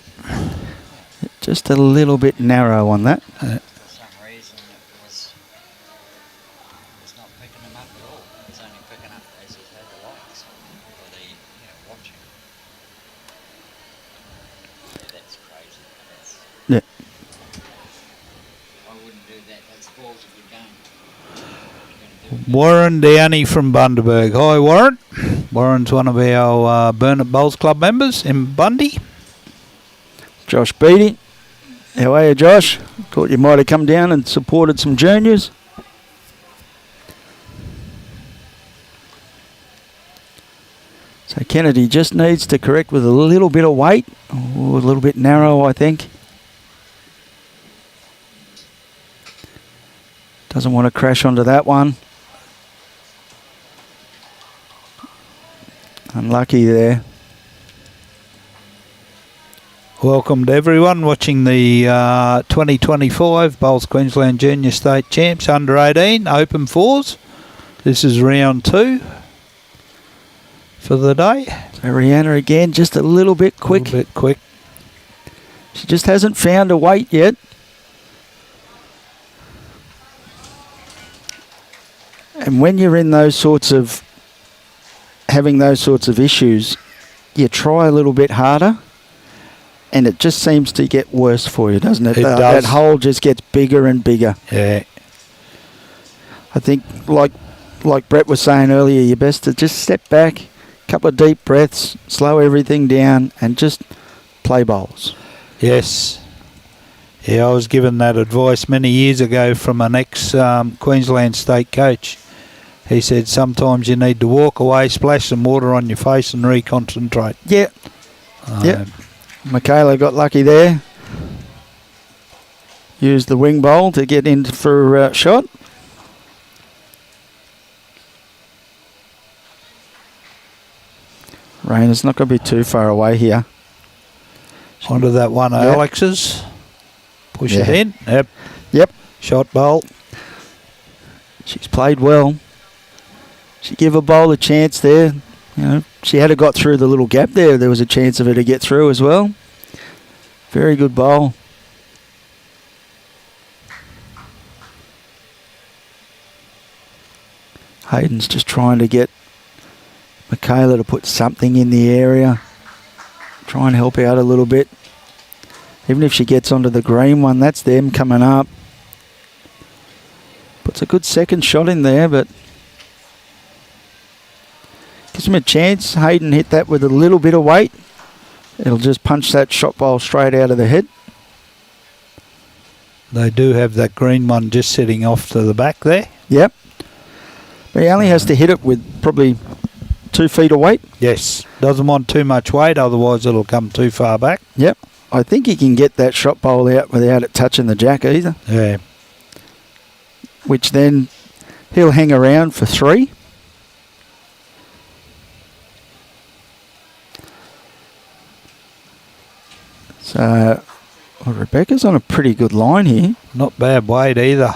Just a little bit narrow on that. For some reason it was not picking him up at all. It was only picking up as he had the lights or the watching. That's crazy. Yeah. I wouldn't do that. That's balls of your game. Warren Downey from Bundaberg. Hi, Warren. Warren's one of our Burnett Bowls Club members in Bundy. Josh Beattie. How are you, Josh? Thought you might have come down and supported some juniors. So Kennedy just needs to correct with a little bit of weight. Oh, a little bit narrow, I think. Doesn't want to crash onto that one. Unlucky there. Welcome to everyone watching the 2025 Bowls Queensland Junior State Champs under 18 Open Fours. This is round 2 for the day. So Rihanna again, just a little bit quick. A little bit quick. She just hasn't found a weight yet. And when you're in those sorts of, having those sorts of issues, you try a little bit harder. And it just seems to get worse for you, doesn't it? It does. That hole just gets bigger and bigger. Yeah. I think, like Brett was saying earlier, you're best to just step back, couple of deep breaths, slow everything down, and just play bowls. Yes. Yeah, I was given that advice many years ago from an ex-Queensland State coach. He said sometimes you need to walk away, splash some water on your face and reconcentrate. Yeah. Yeah. Michaela got lucky there. Used the wing bowl to get in for a shot. Rain is not going to be too far away here. Onto that one, Yep. Alex's. Push it Yeah. in. Yep. Yep. Shot bowl. She's played well. She gave a bowl a chance there. You know, she had got through the little gap there. There was a chance of her to get through as well. Very good bowl. Hayden's just trying to get Michaela to put something in the area. Try and help out a little bit. Even if she gets onto the green one, that's them coming up. Puts a good second shot in there, but gives him a chance. Hayden hit that with a little bit of weight. It'll just punch that shot ball straight out of the head. They do have that green one just sitting off to the back there. Yep. But he only has to hit it with probably 2 feet of weight. Yes. Doesn't want too much weight, otherwise it'll come too far back. Yep. I think he can get that shot bowl out without it touching the jack either. Yeah. Which then he'll hang around for 3. So Rebecca's on a pretty good line here. Not bad weight either.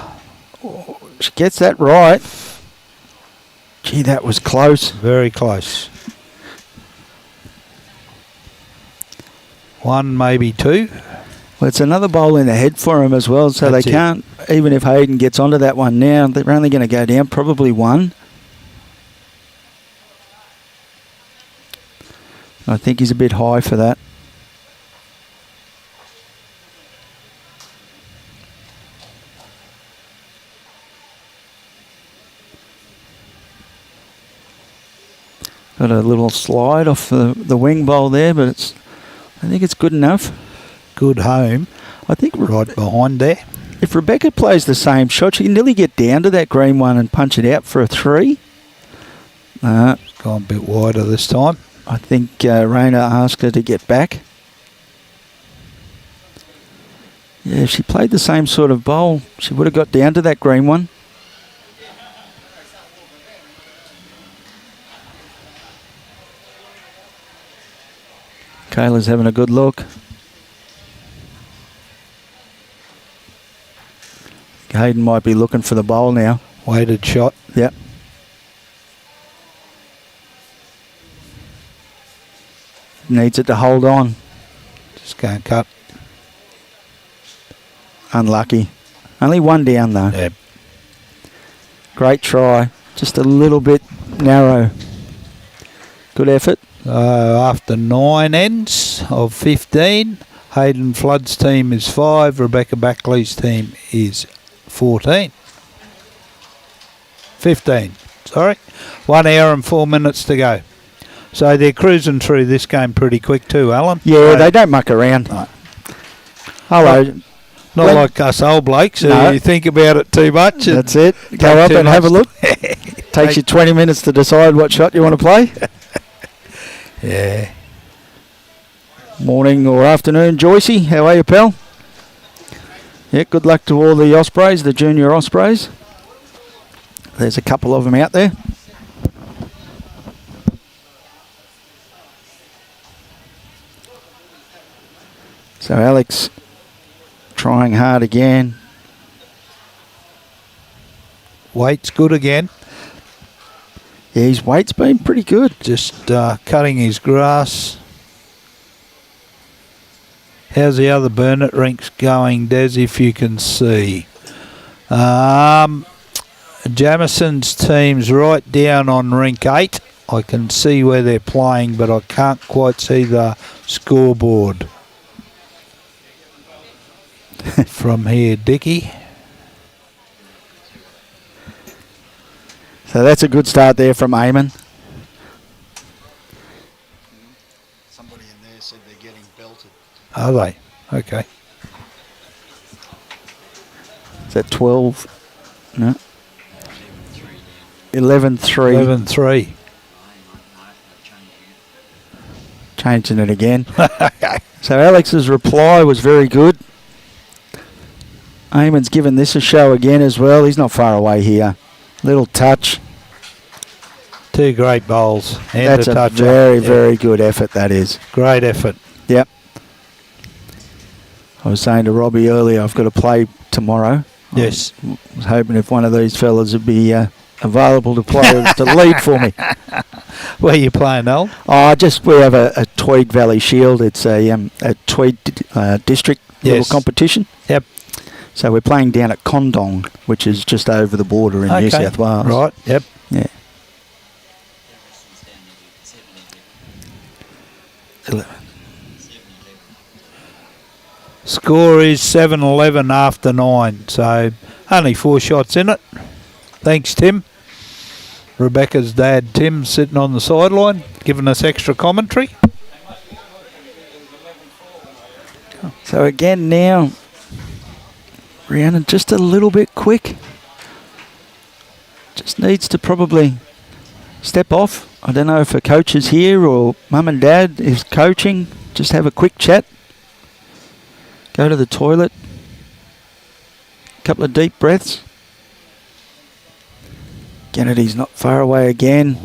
She gets that right. Gee, that was close. Very close. 1, maybe 2. Well, it's another bowl in the head for him as well, so That's they it. can't, even if Hayden gets onto that one now, they're only going to go down probably 1. I think he's a bit high for that. Got a little slide off the wing bowl there, but I think it's good enough. Good home. I think Right behind there. if Rebecca plays the same shot, she can nearly get down to that green one and punch it out for a 3. Gone a bit wider this time. I think Raina asked her to get back. Yeah, if she played the same sort of bowl, she would have got down to that green one. Kayla's having a good look. Hayden might be looking for the bowl now. Weighted shot. Yep. Needs it to hold on. Just going to cut. Unlucky. Only 1 down though. Yeah. Great try. Just a little bit narrow. Good effort. After 9 ends of 15, Hayden Flood's team is 5, Rebecca Backley's team is 14. 15, sorry. 1 hour and 4 minutes to go. So they're cruising through this game pretty quick too, Alan. Yeah, So they don't muck around. No. Hello. Not When- like us old blokes who No. you think about it too much. and That's it. take Go up too and have a much- look. Takes you 20 minutes to decide what shot you want to play. Yeah. Morning or afternoon, Joycey. How are you, pal? Yeah, good luck to all the Ospreys, the junior Ospreys. There's a couple of them out there. So Alex trying hard again. Weight's good again. Yeah, his weight's been pretty good. Just cutting his grass. How's the other Burnett rinks going, Des, if you can see? Jamison's team's right down on rink 8. I can see where they're playing, but I can't quite see the scoreboard from here, Dickie. So that's a good start there from Eamon. Somebody in there said they're getting belted. Are they? Okay. Is that 12? No. 11-3. 11-3. Changing it again. So Alex's reply was very good. Eamon's given this a show again as well. He's not far away here. Little touch. 2 great bowls. And That's a a touch. very, Yeah. very good effort, that is. Great effort. Yep. I was saying to Robbie earlier, I've got to play tomorrow. Yes. I was hoping if one of these fellas would be available to play to lead for me. Where are you playing, Al? We have a Tweed Valley Shield. It's a Tweed district Yes. little competition. Yep. So we're playing down at Condong, which is just over the border in New South Wales. Right, yep. Yeah. 11. Score is 7-11 after 9, so only 4 shots in it. Thanks, Tim. Rebecca's dad, Tim, sitting on the sideline, giving us extra commentary. So again now, Rhiannon just a little bit quick. Just needs to probably step off. I don't know if a coach is here or mum and dad is coaching. Just have a quick chat. Go to the toilet. Couple of deep breaths. Kennedy's not far away again.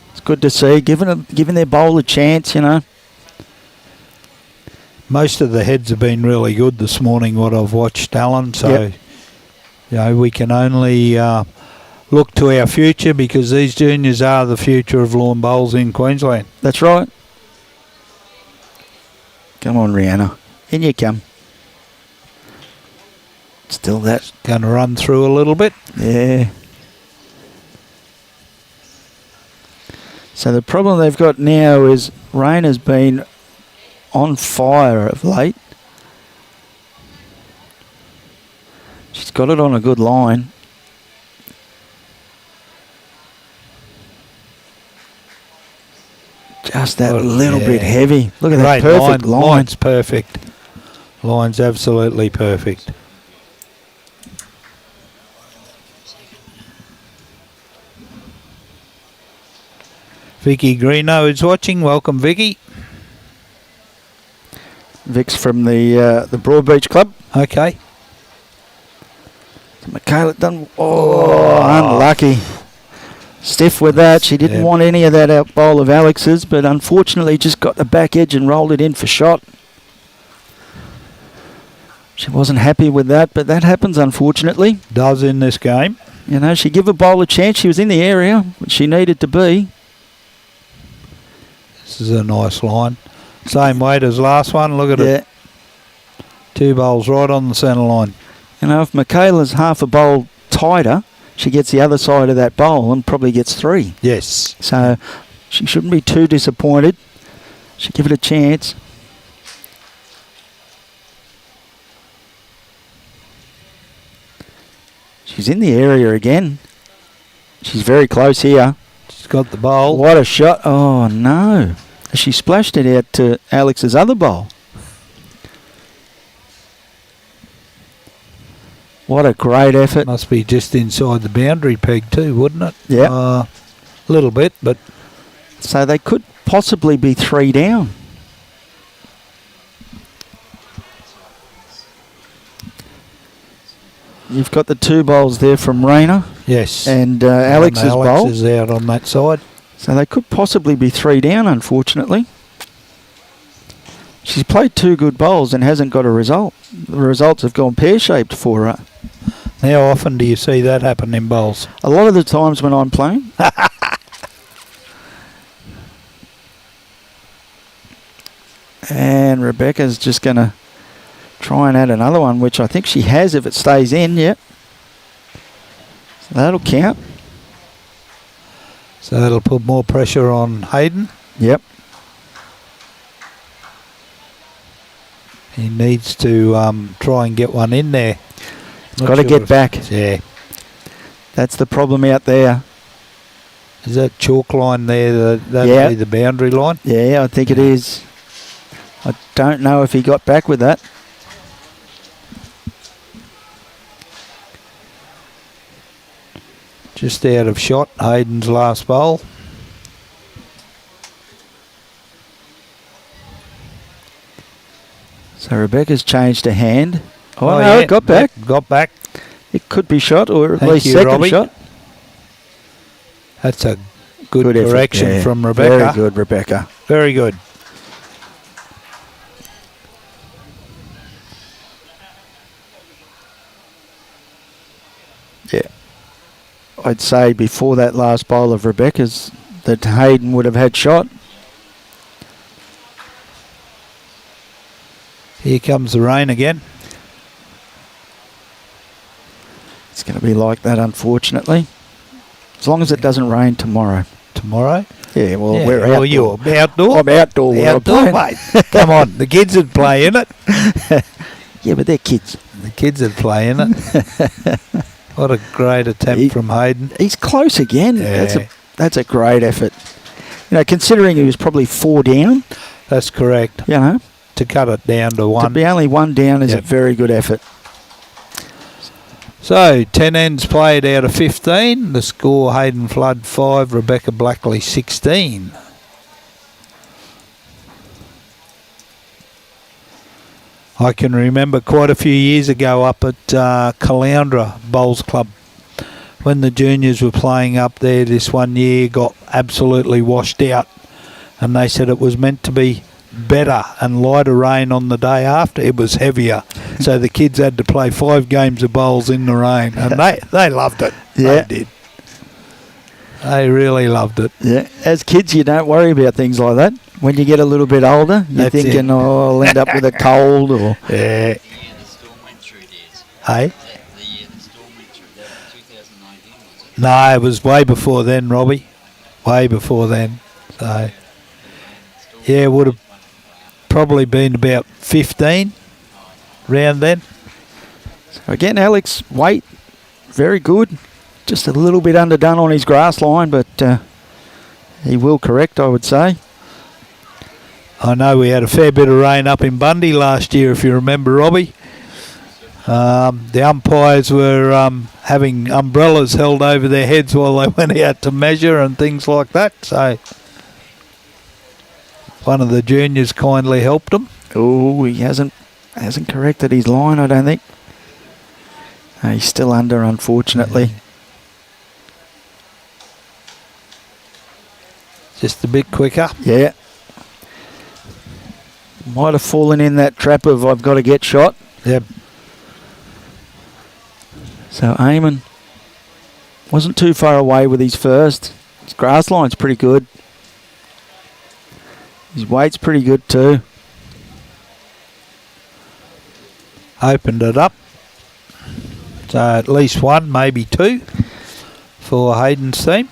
It's good to see. Giving their bowl a chance, you know. Most of the heads have been really good this morning, what I've watched, Alan. So, you know, we can only look to our future because these juniors are the future of lawn bowls in Queensland. That's right. Come on, Rihanna. In you come. Still that. Going to run through a little bit. Yeah. So the problem they've got now is Rain has been on fire of late. She's got it on a good line. Just that little bit heavy. Look at that perfect line. Line's perfect. Line's absolutely perfect. Vicky Greeno is watching. Welcome, Vicky. Vic's from the Broadbeach Club. Okay. Michaela done. Oh, unlucky. Stiff with that. She didn't want any of that out bowl of Alex's, but unfortunately just got the back edge and rolled it in for shot. She wasn't happy with that, but that happens unfortunately. Does in this game. You know, she gave a bowl a chance. She was in the area, which she needed to be. This is a nice line. Same weight as last one. Look at it. 2 bowls right on the centre line. You know, if Michaela's half a bowl tighter, she gets the other side of that bowl and probably gets 3. Yes. So she shouldn't be too disappointed. She give it a chance. She's in the area again. She's very close here. She's got the bowl. What a shot. Oh, no. She splashed it out to Alex's other bowl. What a great effort. Must be just inside the boundary peg too, wouldn't it? Yeah. A little bit, but... So they could possibly be 3 down. You've got the 2 bowls there from Rayner. Yes. And Alex's bowl. Alex is out on that side. So they could possibly be 3 down, unfortunately. She's played 2 good bowls and hasn't got a result. The results have gone pear-shaped for her. How often do you see that happen in bowls? A lot of the times when I'm playing. And Rebecca's just going to try and add another one, which I think she has if it stays in, yep. So that'll count. So that'll put more pressure on Hayden. Yep. He needs to try and get one in there. Got to get back. Yeah. That's the problem out there. Is that chalk line there? That'll be the boundary line? Yeah, I think it is. I don't know if he got back with that. Just out of shot, Hayden's last bowl. So Rebecca's changed her hand. Oh no, yeah, it got back. Got back. It could be shot, or at Thank least you, second Robbie. shot. That's a good effort, correction from Rebecca. Very good, Rebecca. Very good. Yeah. I'd say before that last bowl of Rebecca's that Hayden would have had shot. Here comes the rain again. It's going to be like that, unfortunately. As long as it doesn't rain tomorrow. Tomorrow? Yeah, well, Yeah, we're well, outdoor. you're outdoor. I'm outdoor. when I'm Outdoor, playing. mate. Come on, the kids would play in it. Yeah, but they're kids. The kids would play in it. What a great attempt from Hayden. He's close again. Yeah. That's a great effort. You know, considering he was probably 4 down, That's correct. you know, To cut it down to to one. be only 1 down is a Yep. very good effort. So, 10 ends played out of 15. The score, Hayden Flood 5, Rebecca Blackley 16. I can remember quite a few years ago up at Caloundra Bowls Club when the juniors were playing up there. This one year got absolutely washed out, and they said it was meant to be better and lighter rain on the day after. It was heavier, so the kids had to play 5 games of bowls in the rain, and they loved it. Yeah. They did. They really loved it. Yeah, as kids, you don't worry about things like that. When you get a little bit older, you're That's it. thinking, "Oh, I'll end up with a cold," or Yeah. The year the storm went through theirs. Hey? The year the storm went through, that was 2019, was it? No, it was way before then, Robbie. Way before then. So, yeah, would have probably been about 15 round then. so again, Alex, weight very good. Just a little bit underdone on his grass line, but he will correct, I would say. I know we had a fair bit of rain up in Bundy last year, if you remember, Robbie. The umpires were having umbrellas held over their heads while they went out to measure and things like that. So one of the juniors kindly helped them. Oh, he hasn't corrected his line, I don't think. No, he's still under, unfortunately. Just a bit quicker. Yeah. Might have fallen in that trap of I've got to get shot. Yep. So Eamon wasn't too far away with his first. His grass line's pretty good. His weight's pretty good too. Opened it up. So at least 1, maybe 2 for Hayden's team.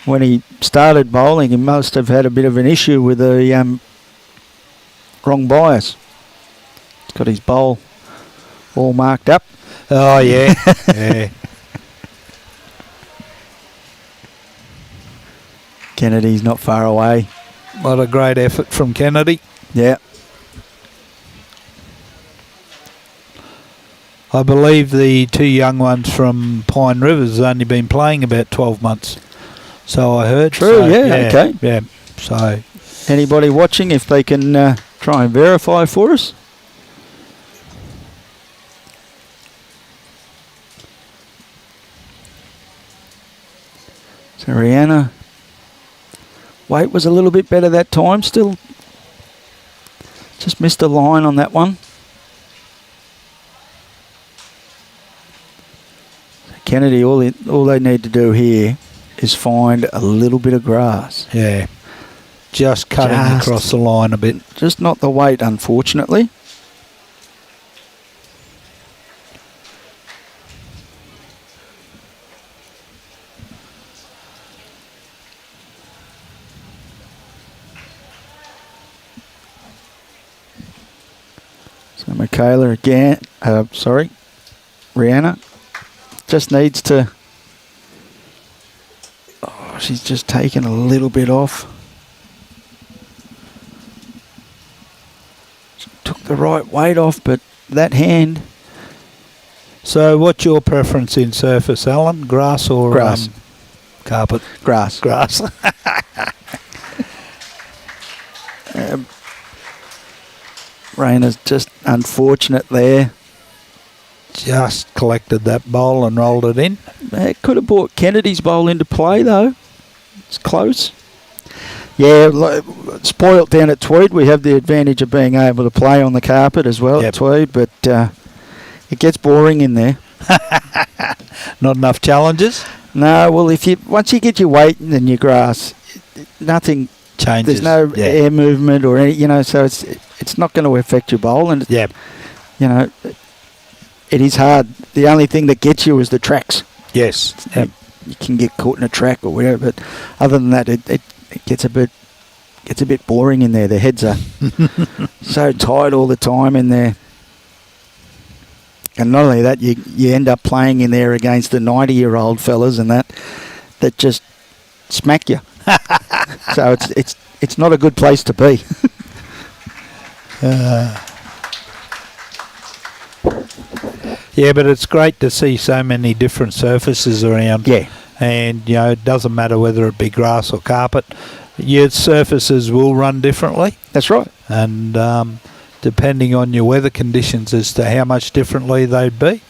When he started bowling, he must have had a bit of an issue with the wrong bias. He's got his bowl all marked up. Oh, yeah. Yeah. Kennedy's not far away. What a great effort from Kennedy. Yeah. I believe the 2 young ones from Pine Rivers has only been playing about 12 months. So I heard. True, So, yeah, okay. Yeah. So Anybody watching, if they can try and verify for us. So Rihanna, weight was a little bit better that time. Still just missed a line on that one. Kennedy, all they need to do here is find a little bit of grass. yeah, just cutting Just- across the line a bit. Just not the weight, unfortunately. So Michaela again, Rihanna just needs to, she's just taken a little bit off. She took the right weight off, but that hand, So what's your preference in surface, Alan? Grass or Grass. Carpet? grass. Grass. Rayner's just unfortunate there. Just collected that bowl and rolled it in. It could have brought Kennedy's bowl into play, though. It's close. Yeah, spoilt down at Tweed. We have the advantage of being able to play on the carpet as well Yep. at Tweed, but it gets boring in there. Not enough challenges. No, well, once you get your weight in your grass, nothing. Changes. There's no Yeah. air movement or any, so it's not going to affect your bowl, and Yeah. it is hard. The only thing that gets you is the tracks. Yes. Yep. You can get caught in a track or whatever, but other than that, it gets a bit boring in there. The heads are so tight all the time in there. And not only that, you end up playing in there against the 90-year-old fellas and that just smack you. So it's not a good place to be. Yeah, but it's great to see so many different surfaces around. Yeah. And, it doesn't matter whether it be grass or carpet. Your surfaces will run differently. That's right. And depending on your weather conditions as to how much differently they'd be.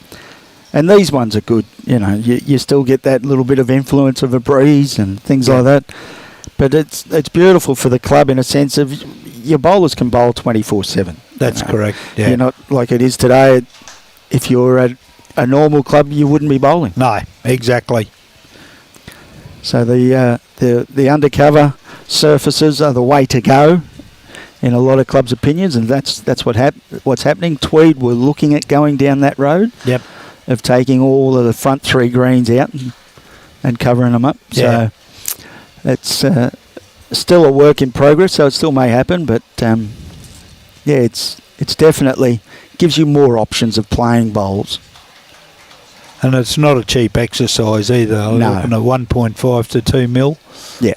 And these ones are good. You still get that little bit of influence of a breeze and things like that. But it's beautiful for the club in a sense of your bowlers can bowl 24/7. That's correct. Yeah. You're not like it is today. If you're at a normal club, you wouldn't be bowling. No, exactly. So the undercover surfaces are the way to go in a lot of clubs' opinions, and that's what's happening. Tweed were looking at going down that road. Yep. Of taking all of the front 3 greens out and covering them up. Yeah. So it's still a work in progress, so it still may happen, but it's definitely gives you more options of playing bowls. And it's not a cheap exercise either. We're No. looking at 1.5 to 2 mil,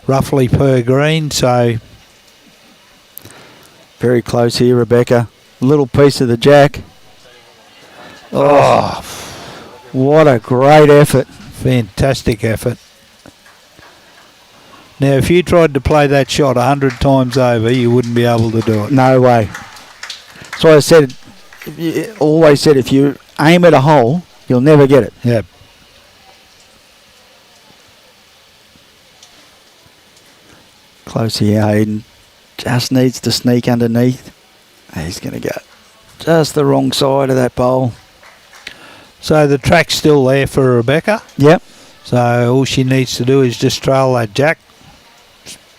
roughly per green. So very close here, Rebecca. A little piece of the jack. Oh, what a great effort. Fantastic effort. Now, if you tried to play that shot 100 times over, you wouldn't be able to do it. No way. So I said, always said, if you aim at a hole, you'll never get it. Yeah. Close here, Hayden. Just needs to sneak underneath. He's going to go just the wrong side of that bowl. So the track's still there for Rebecca. Yep. So all she needs to do is just trail that jack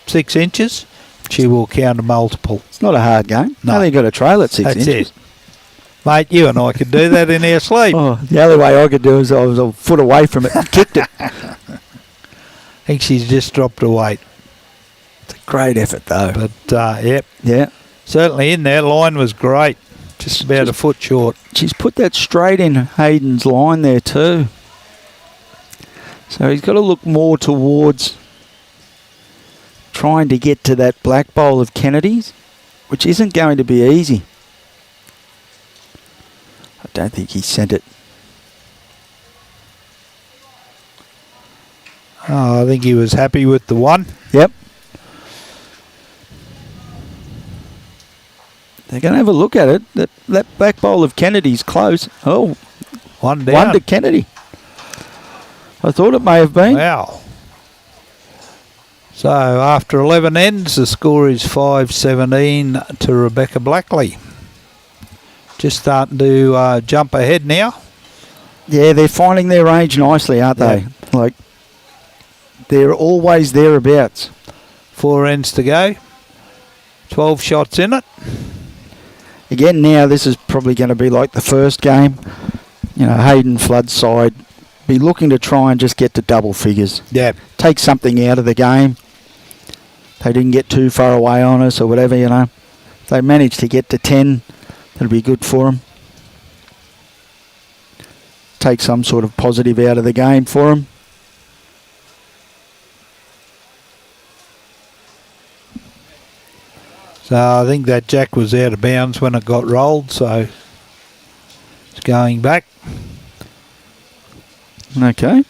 6 inches. She will count a multiple. It's not a hard game. No. Only got to trail it 6 That's inches. it. Mate, you and I could do that in our sleep. Oh, the only way I could do is I was a foot away from it and kicked it. I think she's just dropped her weight. It's a great effort though. But, yep. Yeah. Certainly in there. Line was great. Just about a foot short. She's put that straight in Hayden's line there too. So he's got to look more towards trying to get to that black bowl of Kennedy's, which isn't going to be easy. I don't think he sent it. Oh, I think he was happy with the one. Yep. They're going to have a look at it. That back bowl of Kennedy's close. Oh, One down. one to Kennedy. I thought it may have been. Wow. So after 11 ends, the score is 5-17 to Rebecca Blackley. Just starting to jump ahead now. Yeah, they're finding their range nicely, aren't they? Like, they're always thereabouts. 4 ends to go. 12 shots in it. Again, now this is probably going to be like the first game. Hayden Flood's side be looking to try and just get to double figures. Yeah. Take something out of the game. They didn't get too far away on us or whatever, If they managed to get to 10, that'll be good for them. Take some sort of positive out of the game for them. So I think that jack was out of bounds when it got rolled, so it's going back. Okay.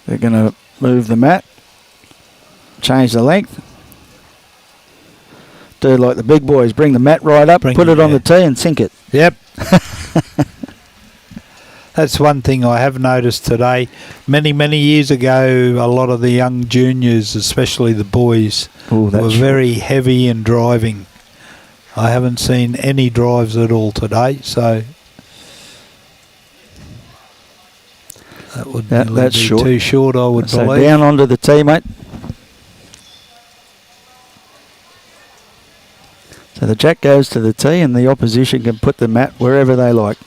They're going to move the mat, change the length. Do like the big boys, bring the mat right up, put it on the tee and sink it. Yep. That's one thing I have noticed today. Many, many years ago, a lot of the young juniors, especially the boys, were very heavy in driving. I haven't seen any drives at all today, so that would that's be short. too short, I would So believe. down onto the tee, mate. So the jack goes to the tee and the opposition can put the mat wherever they like.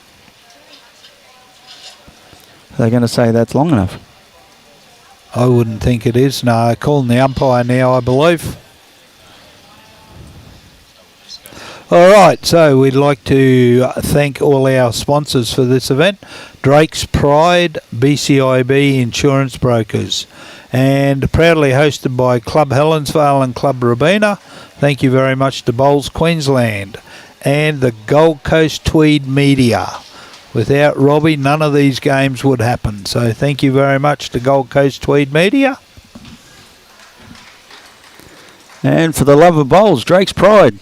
They're going to say that's long enough. I wouldn't think it is. No, calling the umpire now, I believe. All right, so we'd like to thank all our sponsors for this event. Drake's Pride, BCIB Insurance Brokers, and proudly hosted by Club Helensvale and Club Robina. Thank you very much to Bowls Queensland and the Gold Coast Tweed Media. Without Robbie, none of these games would happen. So thank you very much to Gold Coast Tweed Media. And for the love of bowls, Drake's Pride.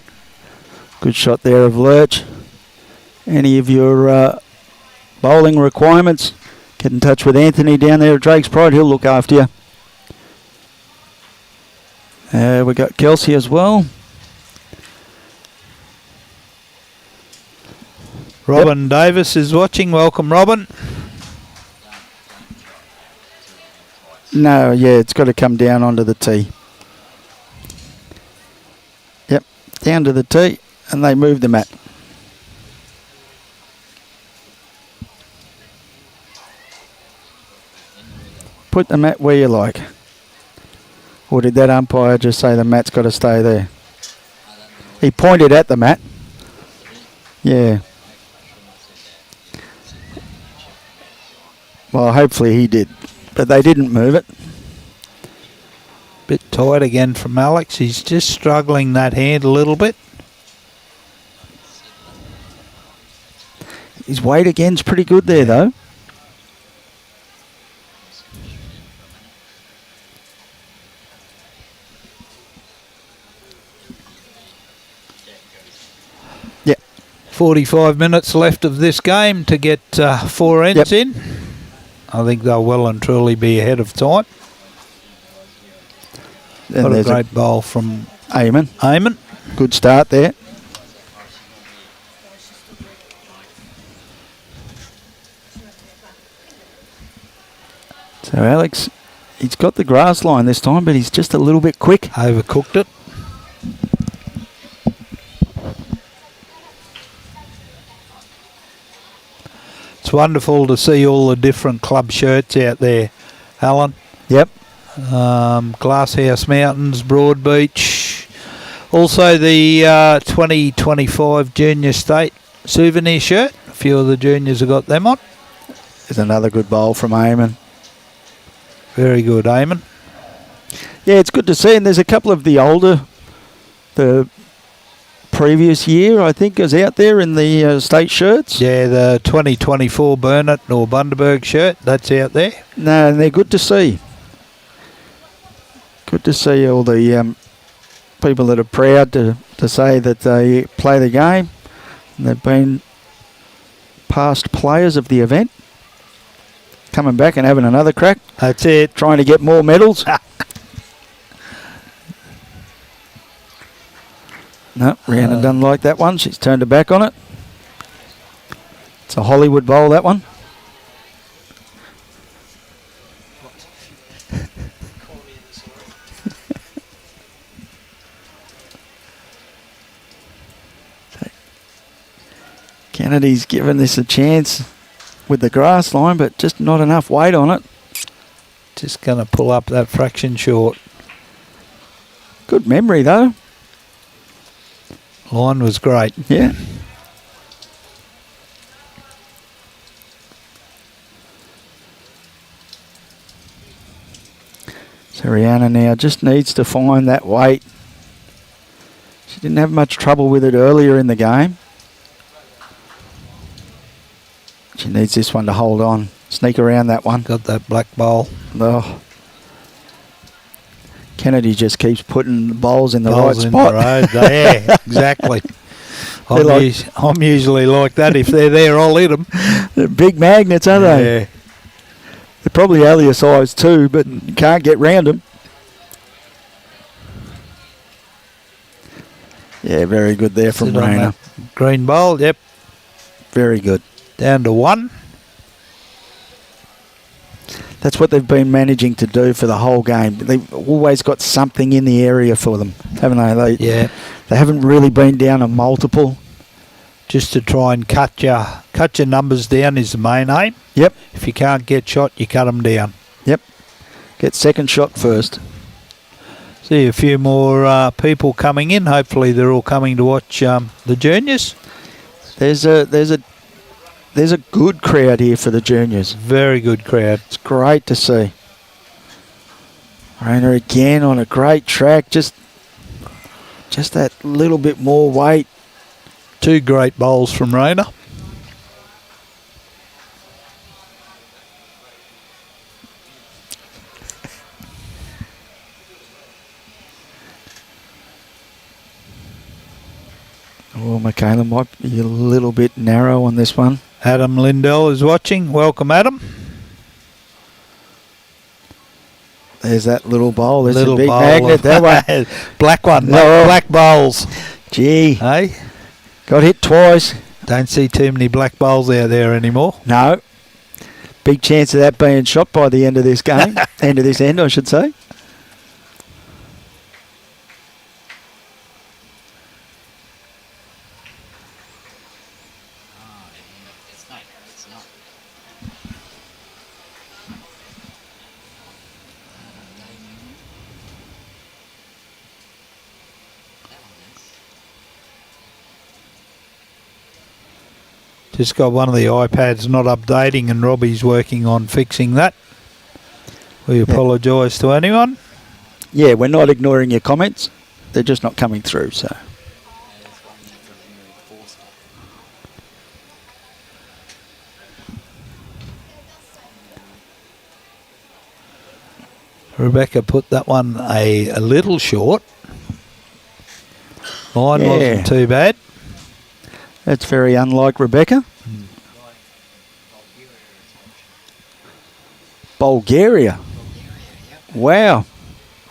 Good shot there of Lurch. Any of your bowling requirements, get in touch with Anthony down there at Drake's Pride. He'll look after you. We got Kelsey as well. Robin Davis is watching. Welcome, Robin. No, yeah, it's got to come down onto the tee. Yep, down to the tee, and they move the mat. Put the mat where you like. Or did that umpire just say the mat's got to stay there? He pointed at the mat. Yeah. Well, hopefully he did. But they didn't move it. Bit tight again from Alex. He's just struggling that hand a little bit. His weight again's pretty good there, though. Yeah. 45 minutes left of this game to get 4 ends in. I think they'll well and truly be ahead of time. And what a there's great bowl from Eamon. Good start there. So Alex, he's got the grass line this time, but he's just a little bit quick. Overcooked it. It's wonderful to see all the different club shirts out there, Alan. Yep. Glasshouse Mountains, Broadbeach. Also the 2025 Junior State souvenir shirt. A few of the juniors have got them on. There's another good bowl from Eamon. Very good, Eamon. Yeah, it's good to see. And there's a couple of the older, the previous year, I think, is out there in the state shirts. Yeah, the 2024 Burnett or Bundaberg shirt, that's out there. No, and they're good to see. Good to see all the people that are proud to say that they play the game. And they've been past players of the event. Coming back and having another crack. That's it. Trying to get more medals. No, Rhiannon doesn't like that one. She's turned her back on it. It's a Hollywood bowl, that one. Kennedy's given this a chance with the grass line, but just not enough weight on it. Just going to pull up that fraction short. Good memory, though. Line was great. Yeah. So Rihanna now just needs to find that weight. She didn't have much trouble with it earlier in the game. She needs this one to hold on. Sneak around that one. Got that black bowl. Oh. Kennedy just keeps putting the bowls in the Bowls right in spot. the road. Yeah, exactly. I'm usually like that. If they're there, I'll hit them. They're big magnets, aren't they? Yeah. They're probably only a size 2, but you can't get round them. Yeah, very good there from Sit on Rayner. that green bowl, yep. Very good. Down to 1. That's what they've been managing to do for the whole game. They've always got something in the area for them, haven't they? They haven't really been down a multiple. Just to try and cut your numbers down is the main aim. Yep. If you can't get shot, you cut them down. Yep. Get second shot first. See a few more people coming in. Hopefully they're all coming to watch the juniors. There's a good crowd here for the juniors. Very good crowd. It's great to see. Rayner again on a great track. Just that little bit more weight. 2 great bowls from Rayner. Oh, Michaela might be a little bit narrow on this one. Adam Lindell is watching. Welcome, Adam. There's that little bowl. There's Little a big bowl magnet. of- That one. Black one. No. Black bowls. Gee, Hey? got hit twice. Don't see too many black bowls out there anymore. No. Big chance of that being shot by the end of this game. End of this end, I should say. It's not. That one is. Just got one of the iPads not updating and Robbie's working on fixing that. We apologise to anyone. Yeah, we're not ignoring your comments. They're just not coming through, so. There's one there from Henry Forster. Rebecca put that one a little short. Mine wasn't too bad. That's very unlike Rebecca. Bulgaria. Wow.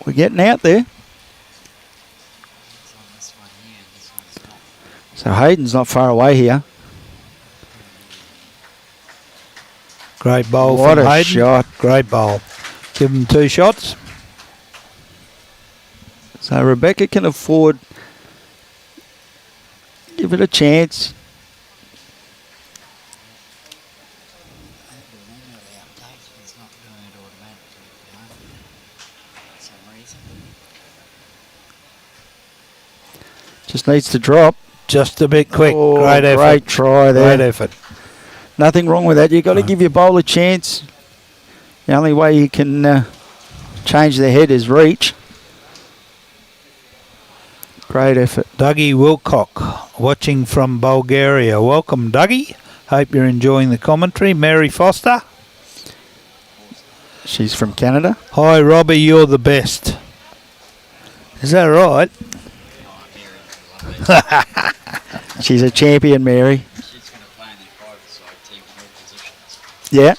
We're getting out there. It's on this one here, and this one's not. So Hayden's not far away here. Great bowl What from a Hayden. shot. Great bowl. Give him 2 shots. So Rebecca can afford. Give it a chance. The manually update is not doing it automatically at the moment. For some reason. Just needs to drop. Just a bit quick. Oh, Great effort. Great try there. Great effort. Nothing wrong with that. You've got to give your bowl a chance. The only way you can change their head is reach. Great effort. Dougie Wilcock watching from Bulgaria. Welcome, Dougie. Hope you're enjoying the commentary. Mary Foster. She's from Canada. Hi, Robbie. You're the best. Is that right? She's a champion, Mary. She's going to play in the 5-a-side team in all positions. Yeah.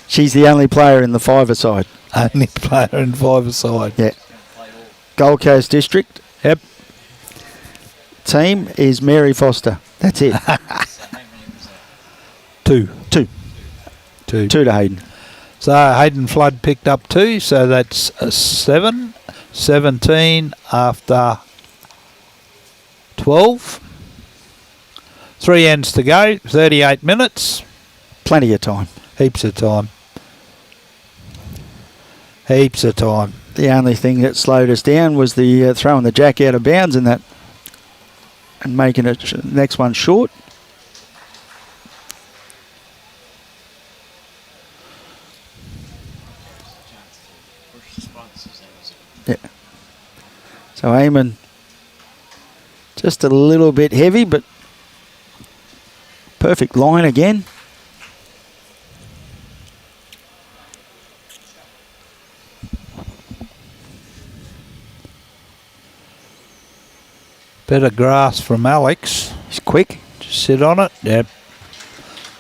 She's the only player in the 5-a-side. Only player in 5-a-side. Yeah. She's going to play all. Gold Coast District Yep. team is Mary Foster. That's it. So how many was that? 2. 2. 2. 2 to Hayden. So Hayden Flood picked up 2, so that's 7. 17 after 12. 3 ends to go, 38 minutes. Plenty of time. Heaps of time. Heaps of time. The only thing that slowed us down was the throwing the jack out of bounds in that and making it next one short. Chance to push the sponsors. That was it. Yeah. So Eamon just a little bit heavy, but perfect line again. Better grass from Alex. He's quick. Just sit on it. Yep.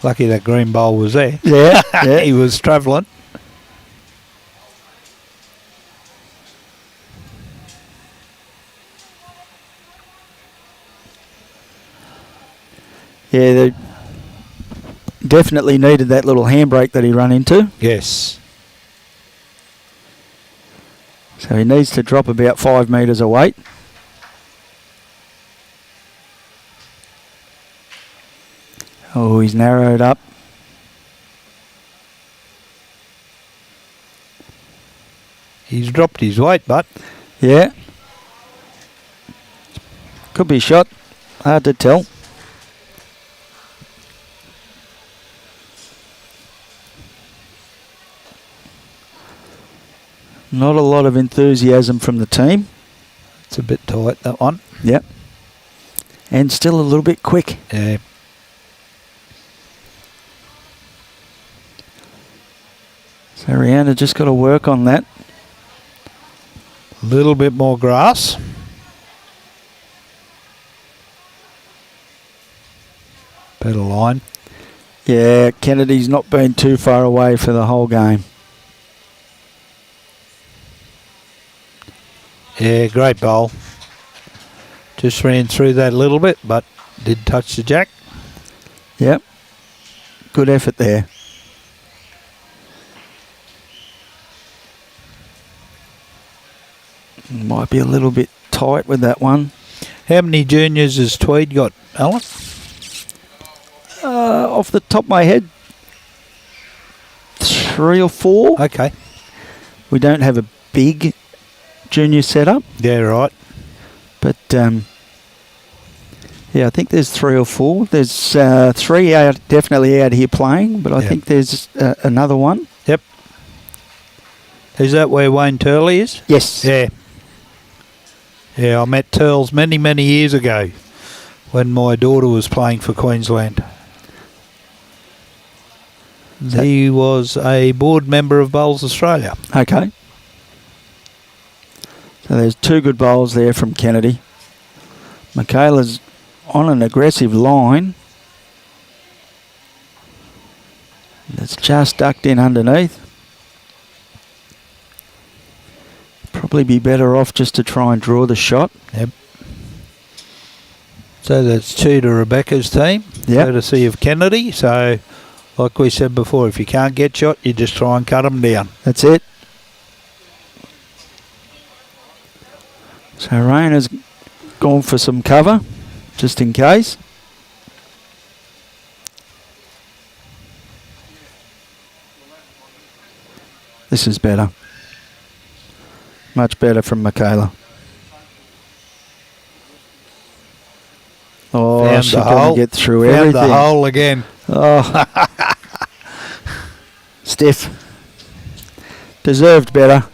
Lucky that green bowl was there. Yeah, yeah. He was travelling. Yeah, they definitely needed that little handbrake that he run into. Yes. So he needs to drop about 5 metres of weight. Oh, he's narrowed up. He's dropped his weight, but Yeah. Could be shot. Hard to tell. Not a lot of enthusiasm from the team. it's a bit tight, that one. Yep. And still a little bit quick. Yeah. So Rihanna just got to work on that. A little bit more grass. Better line. Yeah, Kennedy's not been too far away for the whole game. Yeah, great bowl. Just ran through that a little bit, but did touch the jack. Yep. Good effort there. Might be a little bit tight with that one. How many juniors has Tweed got, Alan? Off the top of my head, 3 or 4. Okay. We don't have a big junior setup, Yeah, right. but yeah, I think there's 3 or 4. There's 3 out, definitely out here playing, but I Yeah. think there's another one. Yep. Is that where Wayne Turley is? Yes. Yeah. Yeah, I met Turles many, many years ago when my daughter was playing for Queensland. He was a board member of Bowls Australia. Okay. So there's 2 good bowls there from Kennedy. Michaela's on an aggressive line. That's just ducked in underneath. Probably be better off just to try and draw the shot. Yep. So that's 2 to Rebecca's team, Yep. courtesy of Kennedy. So, like we said before, if you can't get shot, you just try and cut them down. That's it. So Rayner's gone for some cover, just in case. This is better. Much better from Michaela. Oh, Found she's the going hole. to get through Found everything. the hole again. Oh, stiff. Deserved better.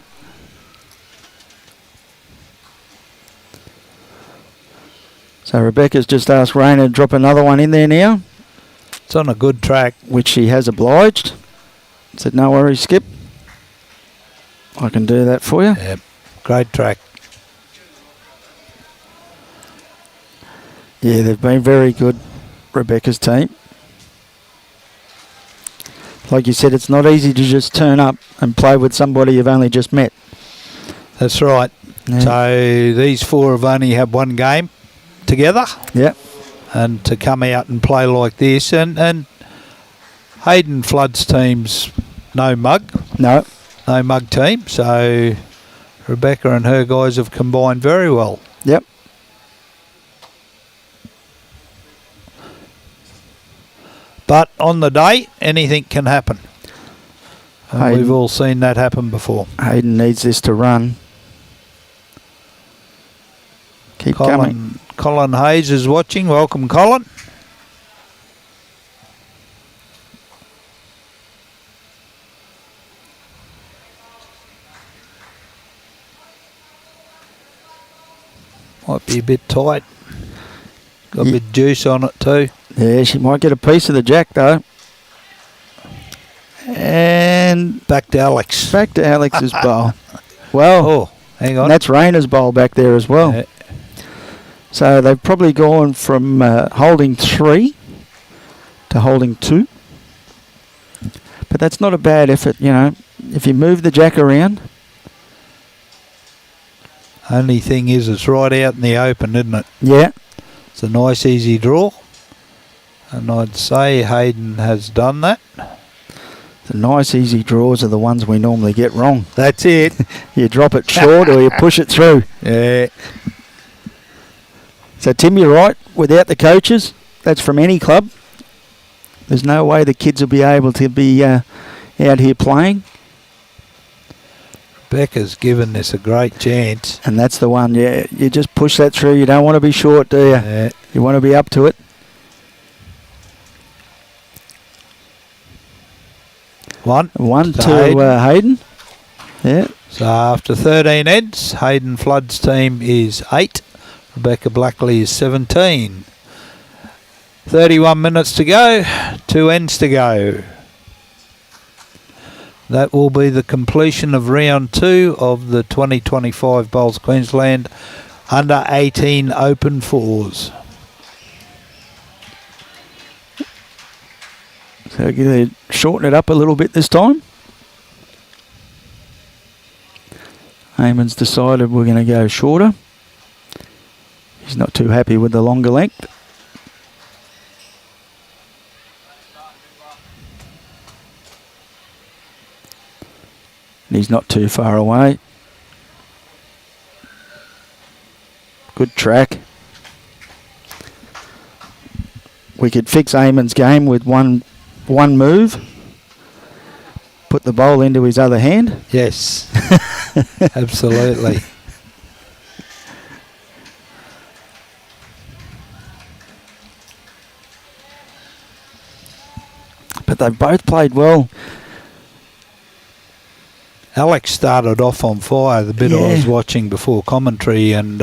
So Rebecca's just asked Rayner to drop another one in there now, It's on a good track. which she has obliged. Said, no worries, Skip. I can do that for you. Yep. Great track. Yeah, they've been very good, Rebecca's team. Like you said, it's not easy to just turn up and play with somebody you've only just met. That's right. Yeah. So these 4 have only had 1 game together. Yep. And to come out and play like this. And Hayden Flood's team's no mug team. So Rebecca and her guys have combined very well. Yep. But on the day, anything can happen. And Hayden. we've all seen that happen before. Hayden needs this to run. Keep coming. Colin Hayes is watching. Welcome, Colin. Might be a bit tight. Got a bit of juice on it too. Yeah, she might get a piece of the jack though. And Back to Alex. back to Alex's bowl. Well, Oh, hang on. and that's Rayner's bowl back there as well. Yeah. So they've probably gone from holding 3 to holding 2. But that's not a bad effort, you know. If you move the jack around. Only thing is, it's right out in the open, isn't it? Yeah. It's a nice, easy draw. And I'd say Hayden has done that. The nice easy draws are the ones we normally get wrong. That's it. You drop it short or you push it through. Yeah. So Tim, you're right. Without the coaches, that's from any club. There's no way the kids will be able to be out here playing. Becca's given this a great chance. And that's the one, yeah. You just push that through. You don't want to be short, do you? Yeah. You want to be up to it. One to Hayden. Yeah. So after 13 heads, Hayden Flood's team is 8. Rebecca Blackley is 17. 31 minutes to go. 2 ends to go. That will be the completion of round 2 of the 2025 Bowls Queensland under 18 open fours. So they shorten it up a little bit this time. Eamon's decided we're going to go shorter. He's not too happy with the longer length. And he's not too far away. Good track. We could fix Eamon's game with one move. Put the bowl into his other hand. Yes, absolutely. But they've both played well. Alex started off on fire, the bit I was watching before commentary, and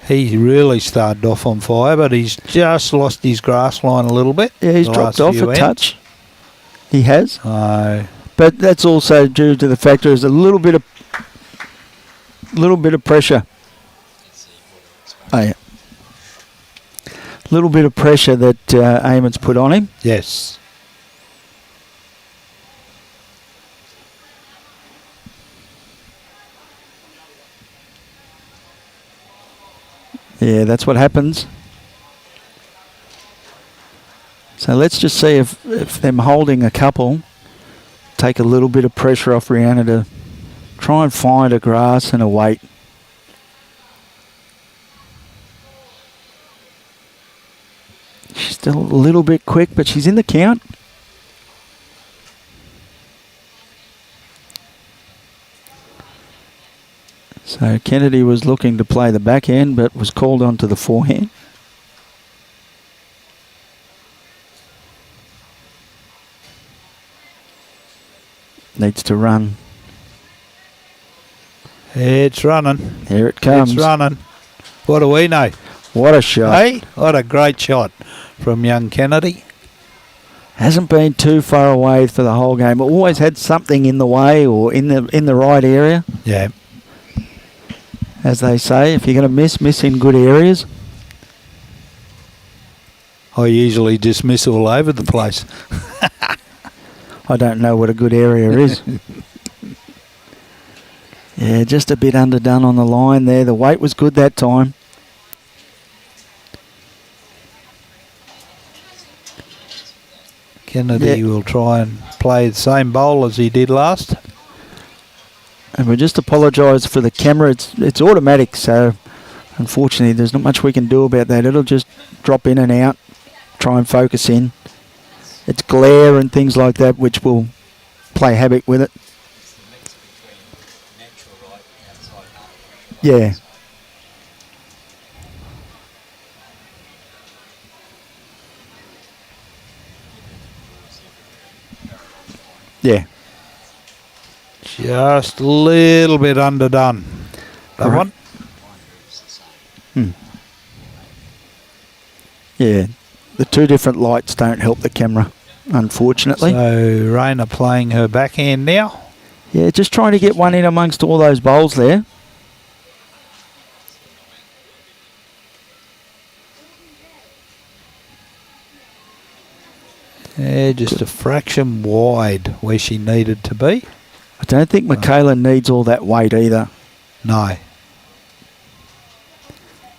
he really started off on fire, but he's just lost his grass line a little bit. Yeah, he's dropped off a touch. He has. But that's also due to the fact there's a little bit of pressure. Oh yeah. Little bit of pressure that Eamon's put on him. Yes. Yeah, that's what happens. So let's just see if them holding a couple take a little bit of pressure off Rihanna to try and find a grass and a weight. She's still a little bit quick, but she's in the count. So Kennedy was looking to play the backhand, but was called on to the forehand. Needs to run. It's running. Here it comes. It's running. What do we know? What a shot. Hey, what a great shot from young Kennedy. Hasn't been too far away for the whole game. Always had something in the way or in the right area. Yeah. As they say, if you're going to miss in good areas. I usually just miss all over the place. I don't know what a good area is. Yeah, just a bit underdone on the line there. The weight was good that time. Kennedy will try and play the same bowl as he did last. And we just apologise for the camera. It's automatic, so unfortunately there's not much we can do about that. It'll just drop in and out, try and focus in. It's glare and things like that which will play havoc with it. Yeah. Yeah. Just a little bit underdone. That one? Yeah. The two different lights don't help the camera, unfortunately. So Raina playing her backhand now. Yeah, just trying to get one in amongst all those bowls there. Yeah, just a fraction wide where she needed to be. I don't think Michaela needs all that weight either. No.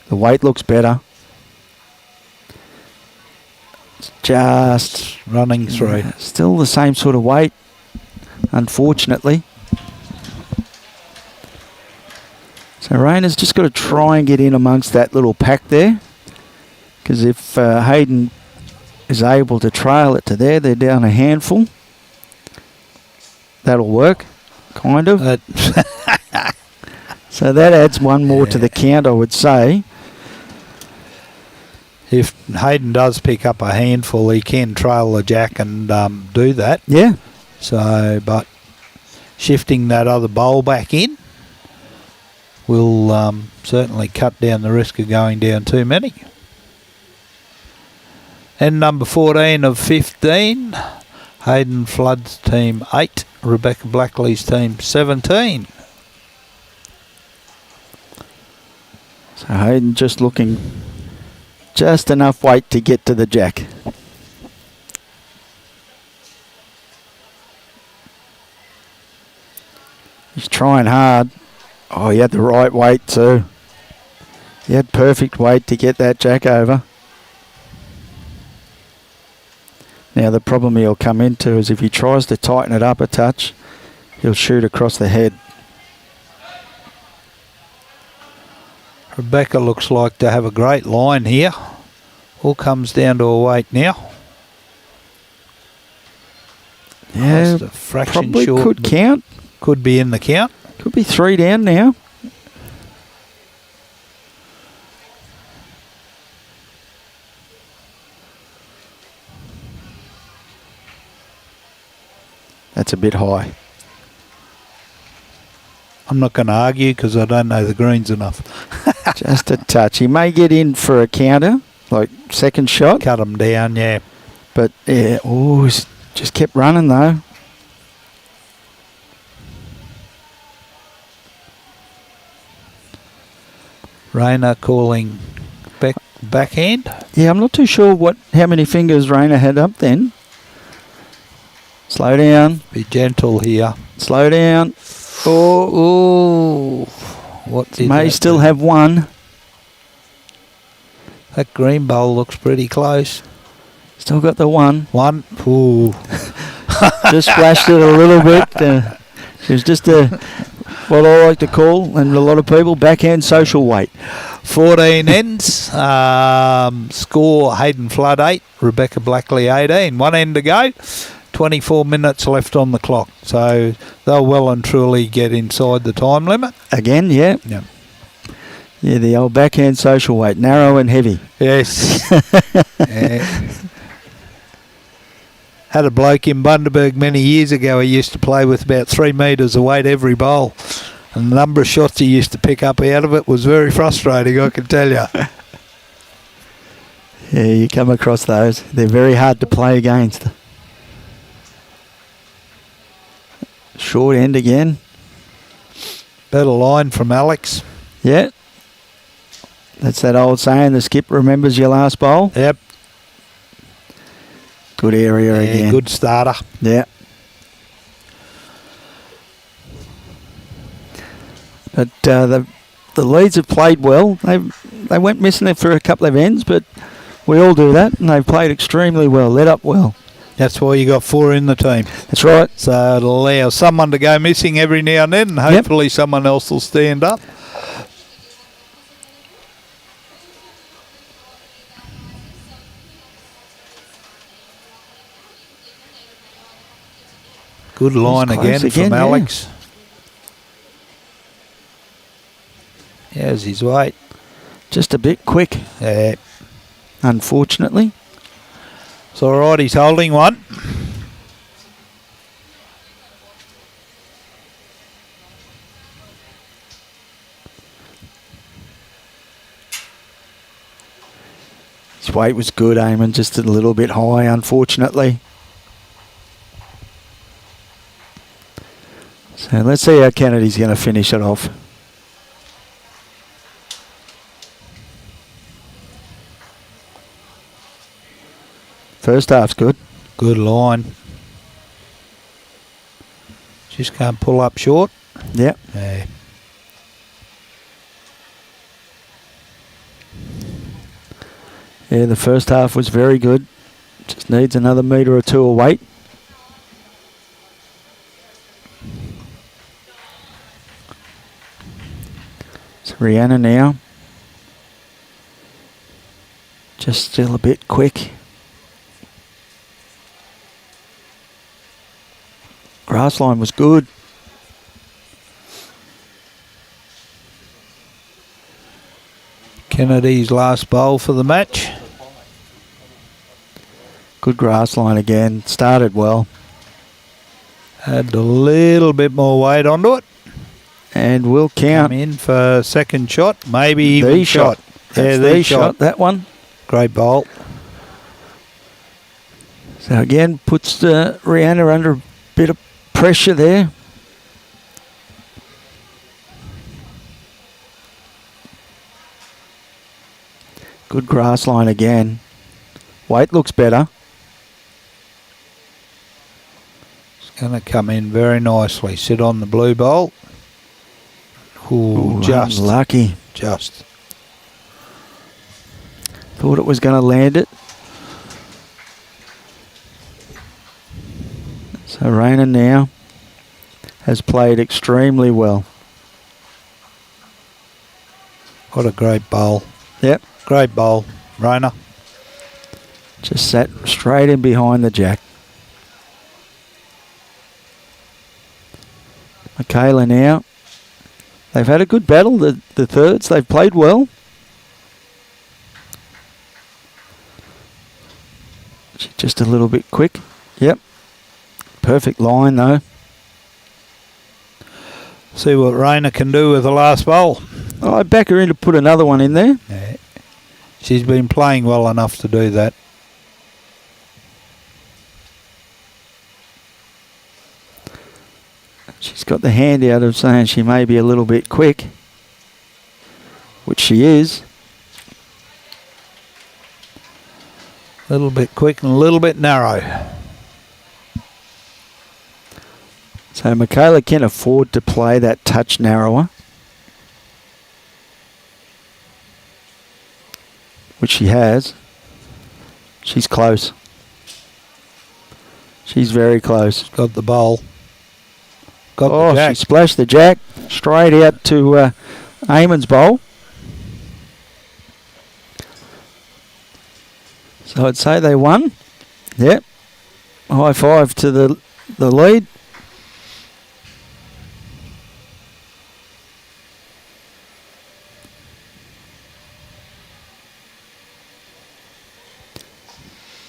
The weight looks better. Just running through. still the same sort of weight, unfortunately. So Rayner's just got to try and get in amongst that little pack there, because if Hayden is able to trail it to there, they're down a handful. That'll work, kind of. So that adds one more to the count, I would say. If Hayden does pick up a handful, he can trail the jack and do that. Yeah. So, but shifting that other bowl back in will certainly cut down the risk of going down too many. And number 14 of 15, Hayden Flood's team 8, Rebecca Blackley's team 17. So Hayden just looking just enough weight to get to the jack. He's trying hard. Oh, he had the right weight too. He had perfect weight to get that jack over. Now the problem he'll come into is if he tries to tighten it up a touch, he'll shoot across the head. Rebecca looks like to have a great line here. All comes down to a weight now. Yeah, Just a fraction probably short, could but count. could be in the count. Could be 3 down now. That's a bit high. I'm not going to argue because I don't know the greens enough. Just a touch. He may get in for a counter, like second shot. Cut them down, yeah. But yeah, oh, he's just kept running though. Rayner calling backhand. Yeah, I'm not too sure how many fingers Rayner had up then. Slow down. Be gentle here. Slow down. Oh, what did May that still do? have one. That green bowl looks pretty close. Still got the one. One. Ooh. Just splashed it a little bit. It was just what I like to call, and a lot of people, backhand social weight. 14 ends. Score Hayden Flood 8, Rebecca Blackley 18. 1 end to go. 24 minutes left on the clock. So they'll well and truly get inside the time limit. Again, yeah. Yeah. Yeah, the old backhand social weight, narrow and heavy. Yes. Yeah. Had a bloke in Bundaberg many years ago. He used to play with about 3 metres of weight every bowl. And the number of shots he used to pick up out of it was very frustrating, I can tell you. Yeah, you come across those. They're very hard to play against. Short end again. Better line from Alex. Yeah. That's that old saying, the skip remembers your last bowl. Yep. Good area again. Good starter. Yeah. But the leads have played well. They went missing it for a couple of ends, but we all do that, and they've played extremely well, led up well. That's why you got 4 in the team. That's right. So it'll allow someone to go missing every now and then, and hopefully someone else will stand up. Good line again from Alex. Here's his weight. Just a bit quick, Yeah. unfortunately. It's all right, he's holding one. His weight was good, Eamon, just a little bit high, unfortunately. So let's see how Kennedy's going to finish it off. First half's good. Good line. Just can't pull up short. Yep. Yeah. Yeah, the first half was very good. Just needs another metre or two of weight. So Rihanna now. Just still a bit quick. Grass line was good. Kennedy's last bowl for the match. Good grass line again. Started well. Had a little bit more weight onto it. And will count. Come in for second shot, maybe even The shot. Yeah, That's the shot. that one. Great bowl. So again, puts Rihanna under a bit of pressure there. Good grass line again. Weight looks better. It's going to come in very nicely. Sit on the blue bowl. Ooh, just. Lucky. Just. Thought it was going to land it. So Rayner now has played extremely well. What a great bowl. Yep. Great bowl. Rayner. Just sat straight in behind the jack. Michaela now. They've had a good battle, the thirds. They've played well. She's just a little bit quick. Yep. Perfect line though. See what Rayner can do with the last bowl. Oh, I back her in to put another one in there. Yeah. She's been playing well enough to do that. She's got the hand out of saying she may be a little bit quick, which she is. A little bit quick and a little bit narrow. So Michaela can afford to play that touch narrower, which she has. She's close. She's very close. Got the bowl. Got the Oh, jack. she splashed the jack straight out to Eamon's bowl. So I'd say they won. Yep. High five to the lead.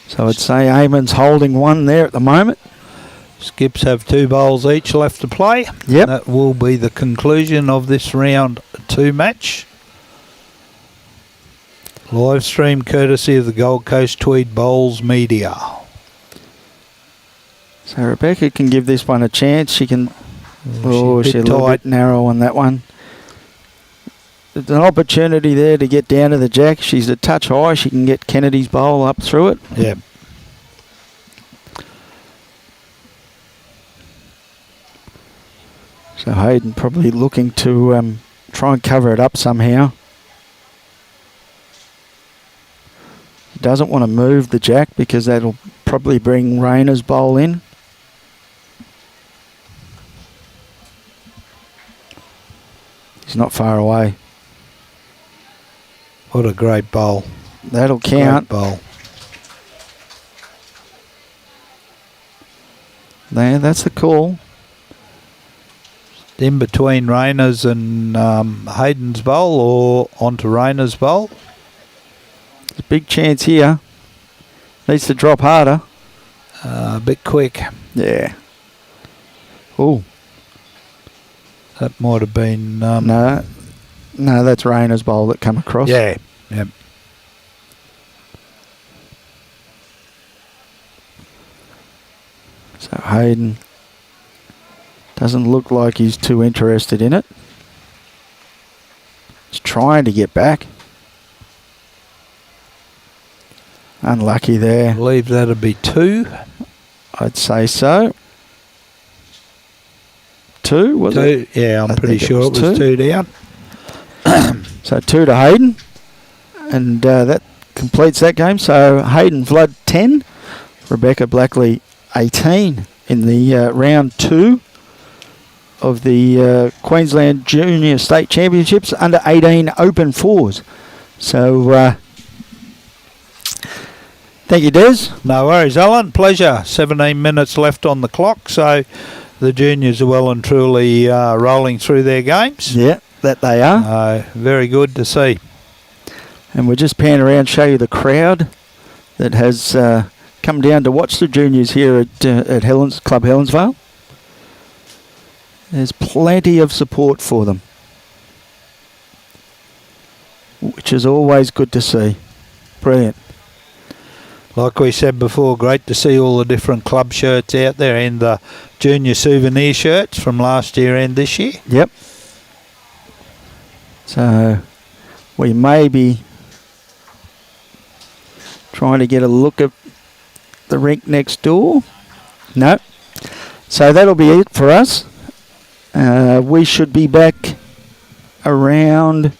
So I'd say Eamon's holding one there at the moment. Skips have 2 bowls each left to play. Yep. That will be the conclusion of this round 2 match. Live stream courtesy of the Gold Coast Tweed Bowls Media. So Rebecca can give this one a chance. She can. She's a little bit narrow on that one. There's an opportunity there to get down to the jack. She's a touch high. She can get Kennedy's bowl up through it. Yeah. So Hayden probably looking to try and cover it up somehow. He doesn't want to move the jack because that'll probably bring Rayner's bowl in. He's not far away. What a great bowl. That'll count. Great bowl. There, that's the call. In between Rayner's and Hayden's bowl or onto Rayner's bowl. There's a big chance here. Needs to drop harder. A bit quick. Yeah. Oh. That might have been... No, that's Rayner's bowl that come across. Yeah. Yep. So Hayden doesn't look like he's too interested in it. He's trying to get back. Unlucky I there. believe that'd be 2. I'd say so. 2, was it? 2. Yeah, I'm I pretty think sure it was 2 down. So 2 to Hayden. And that completes that game. So Hayden Flood 10, Rebecca Blackley 18 in the round 2 of the Queensland Junior State Championships under 18 Open Fours. So thank you, Des. No worries, Alan. Pleasure. 17 minutes left on the clock, so the juniors are well and truly rolling through their games. Yeah, that they are. Very good to see. And we'll just pan around, show you the crowd that has come down to watch the juniors here at Club Helensvale. There's plenty of support for them, which is always good to see. Brilliant. Like we said before, great to see all the different club shirts out there and the junior souvenir shirts from last year and this year. Yep. So we may be trying to get a look at the rink next door. No. So that'll be it for us. We should be back around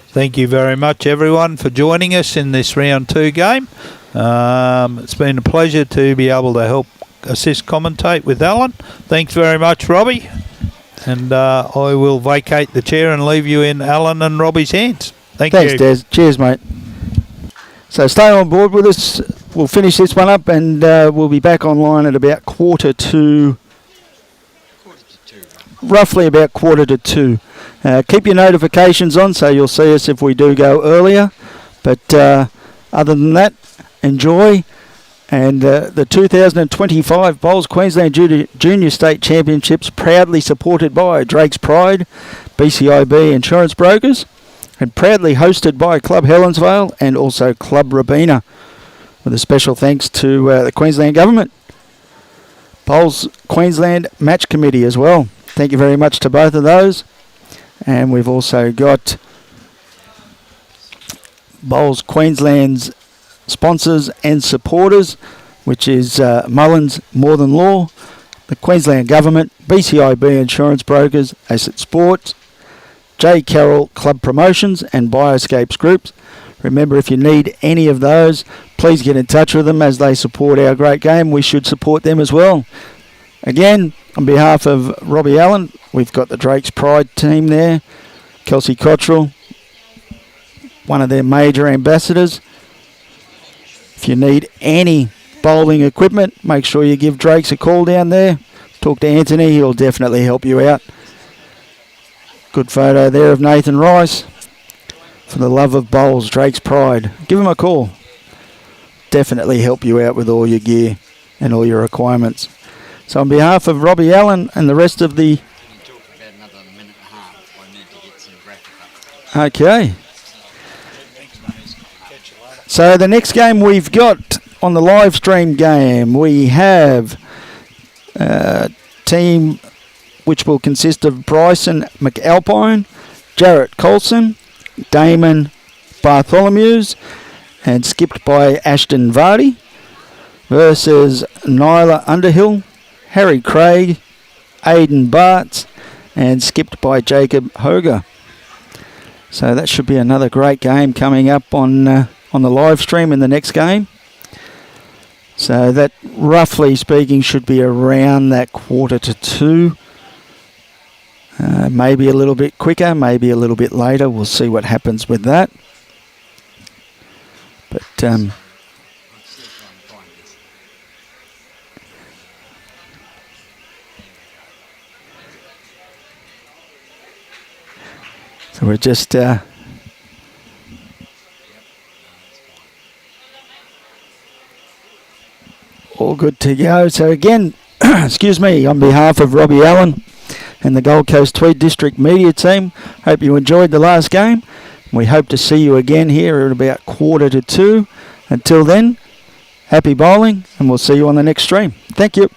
Thank you very much, everyone, for joining us in this round 2 game. It's been a pleasure to be able to help assist commentate with Alan. Thanks very much, Robbie. And I will vacate the chair and leave you in Alan and Robbie's hands. Thanks, you. Des. Cheers, mate. So stay on board with us. We'll finish this one up and we'll be back online at about quarter to 2. Roughly about quarter to 2. Keep your notifications on so you'll see us if we do go earlier. But other than that, enjoy. And the 2025 Bowls Queensland Junior State Championships proudly supported by Drake's Pride, BCIB Insurance Brokers, and proudly hosted by Club Helensvale and also Club Robina, with a special thanks to the Queensland Government, Bowls Queensland Match Committee as well. Thank you very much to both of those. And we've also got Bowls Queensland's sponsors and supporters, which is Mullins More Than Law, the Queensland Government, BCIB Insurance Brokers, Asset Sports, J. Carroll Club Promotions and Bioscapes Groups. Remember, if you need any of those, please get in touch with them as they support our great game. We should support them as well. Again, on behalf of Robbie Allen, we've got the Drake's Pride team there. Kelsey Cottrell, one of their major ambassadors. If you need any bowling equipment, make sure you give Drake's a call down there. Talk to Anthony, he'll definitely help you out. Good photo there of Nathan Rice. For the love of bowls, Drake's Pride. Give him a call. Definitely help you out with all your gear and all your requirements. So on behalf of Robbie Allen and the rest of the... About another minute and a half. I need to get some graphic up. Okay. So the next game we've got on the live stream game, we have a team which will consist of Bryson McAlpine, Jarrett Colson, Damon Bartholomew's, and skipped by Ashton Vardy, versus Nyla Underhill, Harry Craig, Aidan Bartz, and skipped by Jacob Hoger. So that should be another great game coming up on the live stream in the next game. So that, roughly speaking, should be around that quarter to 2. Maybe a little bit quicker, maybe a little bit later. We'll see what happens with that. But so we're just all good to go. So again, excuse me, on behalf of Robbie Allen and the Gold Coast Tweed District Media Team, hope you enjoyed the last game. We hope to see you again here at about quarter to 2. Until then, happy bowling, and we'll see you on the next stream. Thank you.